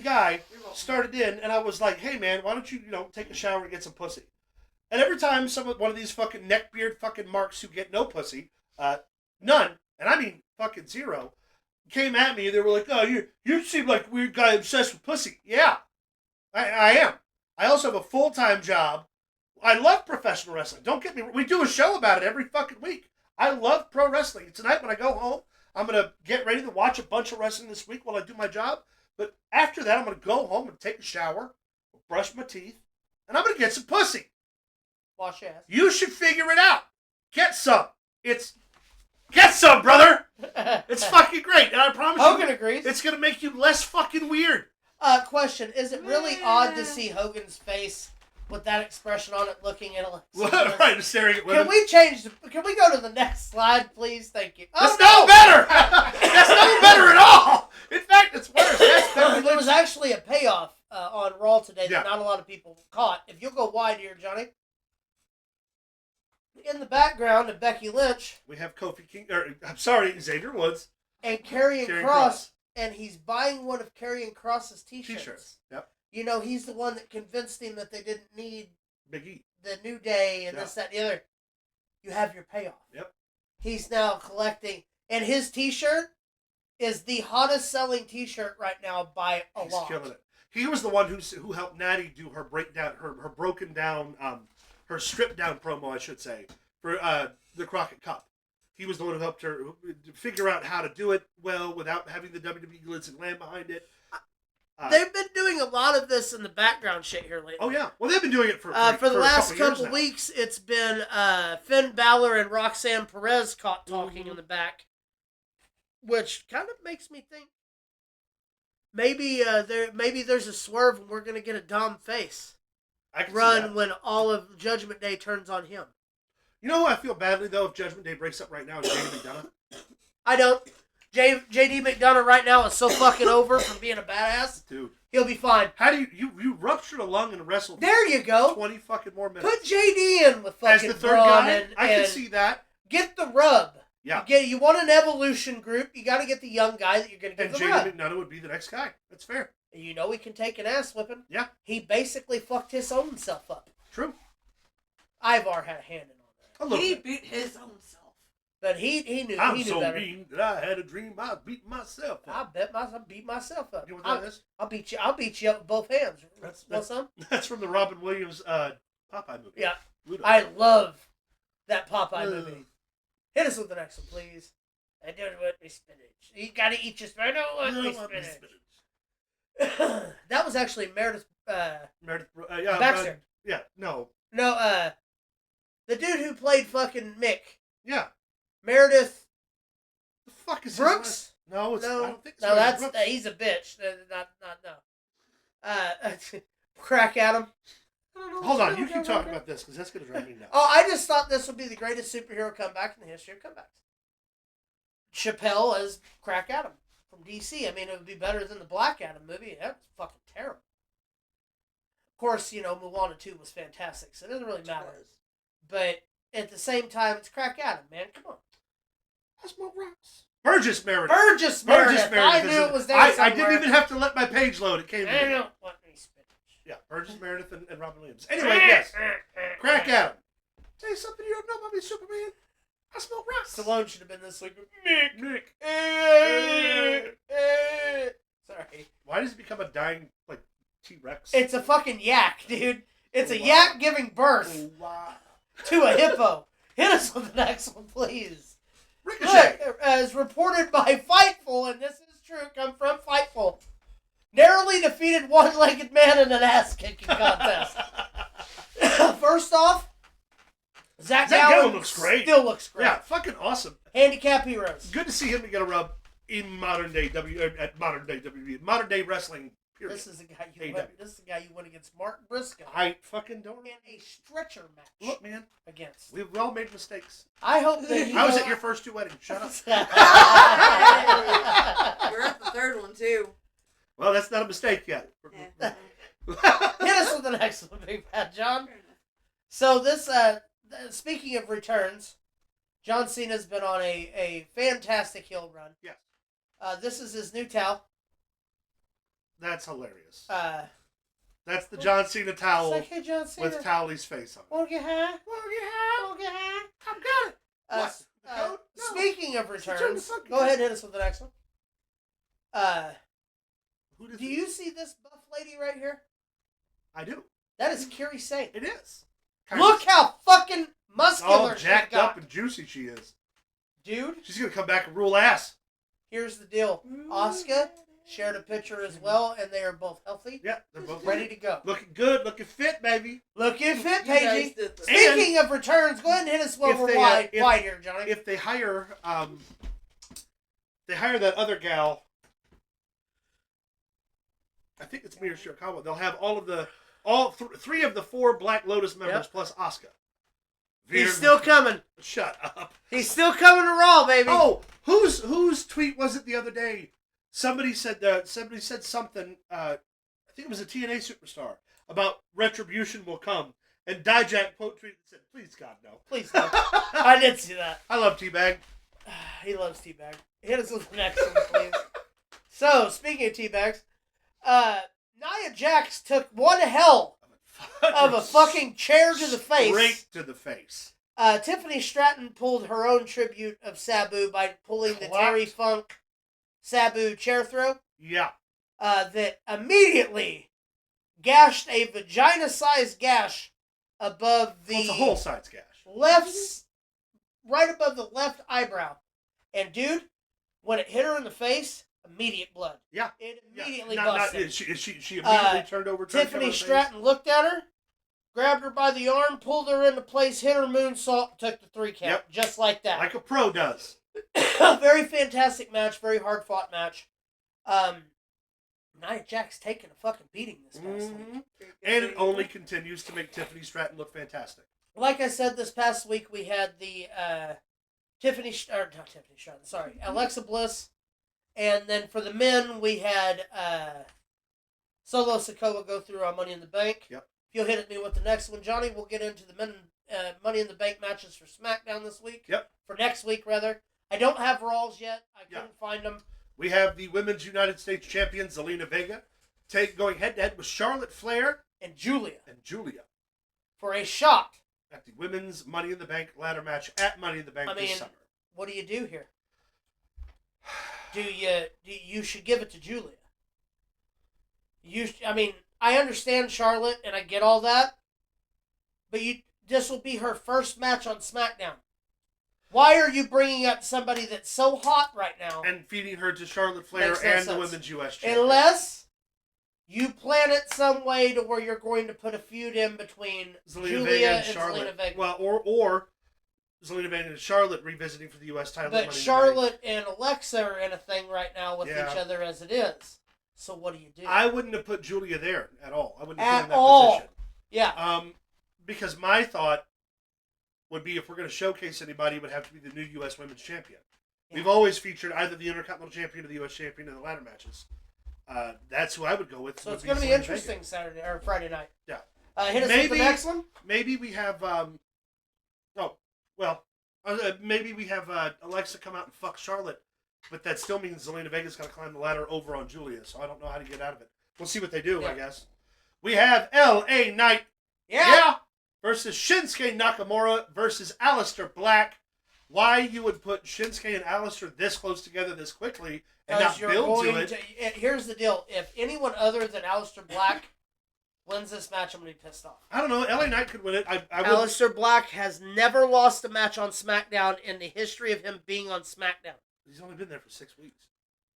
guy started in, and I was like, hey man, why don't you, take a shower and get some pussy? And every time one of these fucking neckbeard fucking marks who get no pussy, none, and I mean fucking zero, came at me, they were like, oh, you seem like a weird guy obsessed with pussy. Yeah, I am. I also have a full-time job. I love professional wrestling. Don't get me wrong. We do a show about it every fucking week. I love pro wrestling. Tonight when I go home, I'm going to get ready to watch a bunch of wrestling this week while I do my job. But after that, I'm going to go home and take a shower, brush my teeth, and I'm going to get some pussy. Wash ass. You should figure it out. Get some. Get some, brother. It's fucking great. And I promise Hogan agrees. It's going to make you less fucking weird. Question. Is it really odd to see Hogan's face with that expression on it looking at Alexa? Right, staring at women. Can we go to the next slide, please? Thank you. That's no better! That's no better at all! In fact, it's worse. There was actually a payoff on Raw today that not a lot of people caught. If you'll go wide here, Johnny. In the background of Becky Lynch. We have Xavier Woods. And Karrion Kross. And he's buying one of Karrion Kross's t-shirts. Yep. He's the one that convinced him that they didn't need Big E. the New Day and this, that, and the other, you have your payoff. Yep. He's now collecting, and his T-shirt is the hottest selling T-shirt right now by a lot. He's killing it. He was the one who helped Natty do her breakdown, her broken down, her stripped down promo, I should say, for the Crockett Cup. He was the one who helped her figure out how to do it well without having the WWE glitz and glam behind it. They've been doing a lot of this in the background shit here lately. Oh yeah, well they've been doing it for the last couple weeks. It's been Finn Balor and Roxanne Perez caught talking in the back, which kind of makes me think maybe there's a swerve and we're gonna get a Dom face run when all of Judgment Day turns on him. You know who I feel badly though if Judgment Day breaks up right now is JD McDonough. I don't. JD McDonough right now is so fucking over from being a badass. Dude. He'll be fine. How do you ruptured a lung and wrestled? There you go. 20 fucking more minutes. Put JD in with fucking as the third Braun guy. I can see that. Get the rub. Yeah. You want an evolution group. You got to get the young guy that you're going to give the rub. And JD McDonough would be the next guy. That's fair. And you know he can take an ass whipping. Yeah. He basically fucked his own self up. True. Ivar had a hand in on that. He beat his own self. But he knew. I'm he knew so better. mean that I had a dream I beat myself up. I beat myself up. You know what that is? I'll beat you up with both hands. Want some? That's from the Robin Williams Popeye movie. Yeah. Ludo. I love that Popeye movie. Hit us with the next one, please. I don't want my spinach. You gotta eat your spinach. I don't want my spinach. That was actually Meredith Baxter. No, the dude who played fucking Mick. Yeah. Meredith. The fuck is Brooks? No, it's, No, I don't think no, that's Brooks. he's a bitch. No. Crack Adam. Hold on, you keep talking about this because that's gonna drive me nuts. Oh, I just thought this would be the greatest superhero comeback in the history of comebacks. Chappelle as Crack Adam from DC. I mean, it would be better than the Black Adam movie. That was fucking terrible. Of course, Moana 2 was fantastic, so it doesn't really matter. But at the same time, it's Crack Adam, man. Come on. That's more rocks. Burgess Meredith. I knew it was there I somewhere. didn't even have to let my page load. It came. I don't want any spinach. Yeah, Burgess Meredith and Robin Williams. Anyway, yes. Crack Adam. Tell you something you don't know about me, Superman. I smoke rocks. Stallone should have been this week. Nick. Sorry. Why does it become a dying, T-Rex? It's a fucking yak, dude. It's a yak giving birth to a hippo. Hit us with the next one, please. Ricochet. Look, as reported by Fightful, and this is true, come from Fightful, narrowly defeated one-legged man in an ass-kicking contest. First off, Zach Gallen looks great. Still looks great. Yeah, fucking awesome. Handicap heroes. Good to see him get a rub in modern day WWE, modern day wrestling. Period. This is the guy you went against Mark Briscoe. I fucking don't. In a stretcher match. Look, man, against. we've all made mistakes. I hope that I was at your first two weddings. Shut up. You're at the third one too. Well, that's not a mistake yet. Yeah. Hit us with the next one, Big Bad John. So this, speaking of returns, John Cena's been on a fantastic heel run. Yes. This is his new towel. That's hilarious. That's the John Cena towel like, hey, John Cena, with Towelie's face on it. Won't get high? Won't get high? I've got it. What? The code? No. Speaking of Turn the returns, fucking go ahead and hit us with the next one. Who does Do you see this buff lady right here? I do. That is Kyrie Sane. It is. Look how fucking muscular she jacked got. up and juicy she is. Dude, She's gonna come back and rule ass. here's the deal. Asuka shared a picture as well, and they are both healthy. Yeah, they're both Ready to go. looking good, looking fit, baby. Looking fit, You guys Paigey. did this. Speaking of returns, go ahead and hit us while If we're they, wide if- here, Johnny. If they hire, that other gal. I think it's Mia Shirakawa. They'll have three of the 4 Black Lotus members plus Asuka. He's still coming. Shut up. He's still coming to Raw, baby. Oh, whose tweet was it the other day? Somebody said something. I think it was a TNA superstar about retribution will come, and Dijak quote tweeted and said, "Please God no." Please don't. I did see that. I love Teabag. He loves teabag. Hit us with the next one, please. So, speaking of teabags, Nia Jax took one hell of a fucking chair to the face. Straight to the face. Tiffany Stratton pulled her own tribute of Sabu by pulling the Terry Funk Sabu chair throw. Yeah. That immediately gashed a vagina-sized gash above the... Well, it's a whole-size gash. Right above the left eyebrow. And, dude, when it hit her in the face, immediate blood. Yeah. It immediately busted. She immediately turned over. Tiffany Stratton looked at her, grabbed her by the arm, pulled her into place, hit her moonsault, took the 3 count. Yep. Just like that. Like a pro does. Very fantastic match, very hard-fought match. Nia Jax taking a fucking beating this past week. And it only continues to make Tiffany Stratton look fantastic. Like I said, this past week we had the Alexa Bliss. And then for the men, we had Solo Sikoa go through on Money in the Bank. Yep. If you'll hit at me with the next one, Johnny, we'll get into the men Money in the Bank matches for SmackDown this week. Yep. For next week, rather. I don't have Raws yet. I couldn't find them. We have the Women's United States Champion, Zelina Vega, going head-to-head with Charlotte Flair and Julia. For a shot. At the Women's Money in the Bank ladder match at Money in the Bank this summer. What do you do here? You should give it to Julia. I understand Charlotte, and I get all that, but this will be her first match on SmackDown. Why are you bringing up somebody that's so hot right now and feeding her to Charlotte Flair and the Women's U.S. Champion? Unless you plan it some way to where you're going to put a feud in between Julia and Zelina Vega. Well, or Zelina Vega and Charlotte revisiting for the U.S. title. But Charlotte and Alexa are in a thing right now with each other as it is. So what do you do? I wouldn't have put Julia there at all. I wouldn't have put her in that position. Yeah. Because my thought would be if we're going to showcase anybody, it would have to be the new U.S. Women's Champion. Yeah. We've always featured either the Intercontinental Champion or the U.S. Champion in the ladder matches. That's who I would go with. So it's going to be interesting Saturday or Friday night. Yeah. Hit us with the next one. Maybe we have. Maybe we have Alexa come out and fuck Charlotte, but that still means Zelina Vega's got to climb the ladder over on Julia. So I don't know how to get out of it. We'll see what they do. Yeah. I guess we have L.A. Knight. Yeah. Versus Shinsuke Nakamura versus Aleister Black. Why you would put Shinsuke and Aleister this close together this quickly and not build to it? Here's the deal. If anyone other than Aleister Black wins this match, I'm going to be pissed off. I don't know. LA Knight could win it. Aleister Black has never lost a match on SmackDown in the history of him being on SmackDown. He's only been there for 6 weeks.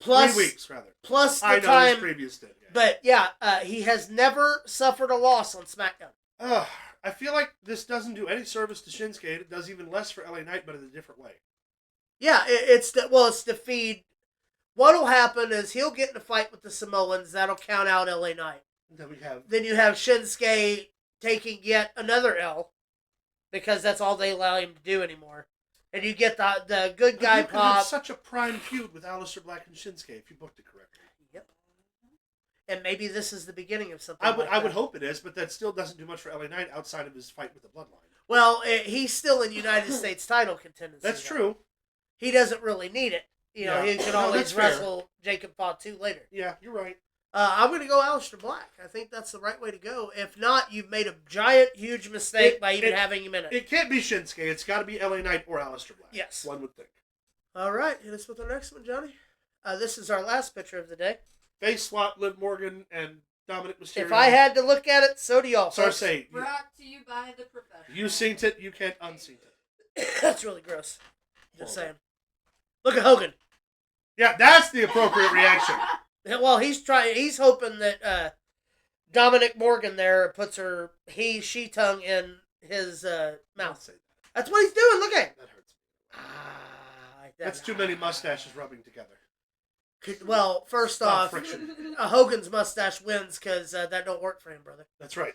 3 weeks, rather. Plus the time. His previous did. Yeah. But, he has never suffered a loss on SmackDown. I feel like this doesn't do any service to Shinsuke. It does even less for LA Knight, but in a different way. Yeah, it's to feed. What'll happen is he'll get in a fight with the Samoans. That'll count out LA Knight. Then you have Shinsuke taking yet another L because that's all they allow him to do anymore. And you get the good guy pop. You have such a prime feud with Aleister Black and Shinsuke if you booked it correctly. Yep. And maybe this is the beginning of something. I would hope it is, but that still doesn't do much for LA Knight outside of his fight with the Bloodline. Well, he's still in United States title contention. That's true. He doesn't really need it. He can always wrestle Jacob Fatu later. Yeah, you're right. I'm going to go Aleister Black. I think that's the right way to go. If not, you've made a giant, huge mistake by even having him in it. It can't be Shinsuke. It's got to be LA Knight or Aleister Black. Yes. One would think. All right. Hit us with the next one, Johnny. This is our last picture of the day. Face swap, Liv Morgan and Dominic Mysterio. If I had to look at it, so do y'all. So say, brought to you by the professional. You seen it, you can't unseen it. That's really gross. Just saying. Look at Hogan. Yeah, that's the appropriate reaction. Well, he's hoping that Dominic Morgan there puts her she tongue in his mouth. That's what he's doing. Look at it. That hurts. That's too many mustaches rubbing together. Well, first off, Hogan's mustache wins because that don't work for him, brother. That's right.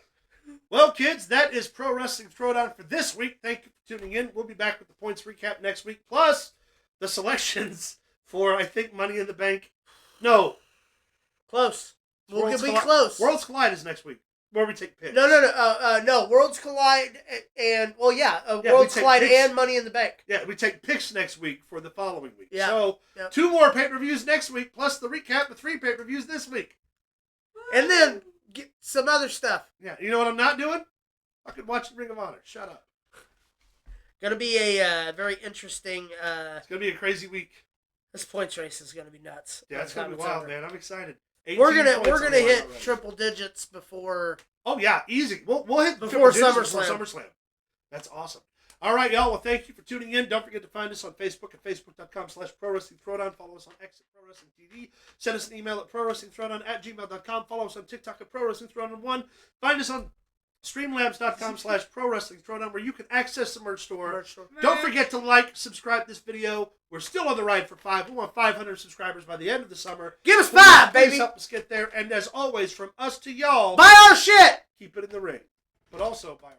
Well, kids, that is Pro Wrestling Throwdown for this week. Thank you for tuning in. We'll be back with the points recap next week, plus the selections for, I think, Money in the Bank. No. Close. We'll be close. Worlds Collide is next week, where we take picks. No. Worlds Collide and, Worlds Collide and Money in the Bank. Yeah, we take picks next week for the following week. Yeah. So, 2 more pay-per-views next week, plus the recap of 3 pay-per-views this week. And then get some other stuff. Yeah, you know what I'm not doing? Fucking watching Ring of Honor. Shut up. Gonna be a very interesting. It's gonna be a crazy week. This points race is gonna be nuts. Yeah, it's gonna be wild, man. I'm excited. We're gonna hit triple digits before. Oh yeah, easy. We'll hit before SummerSlam. That's awesome. All right, y'all. Well, thank you for tuning in. Don't forget to find us on Facebook at facebook.com/ProWrestlingThrowdown. Follow us on X at ProWrestlingTV. Send us an email at ProWrestlingThrowdown@gmail.com. Follow us on TikTok at ProWrestlingThrowdown1. Find us on Streamlabs.com/ProWrestlingThrowdown, where you can access the merch store. Don't forget to like, subscribe this video. We're still on the ride for 5. We want 500 subscribers by the end of the summer. Give us 5, baby. Please help us get there. And as always, from us to y'all, buy our shit. Keep it in the ring, but also buy our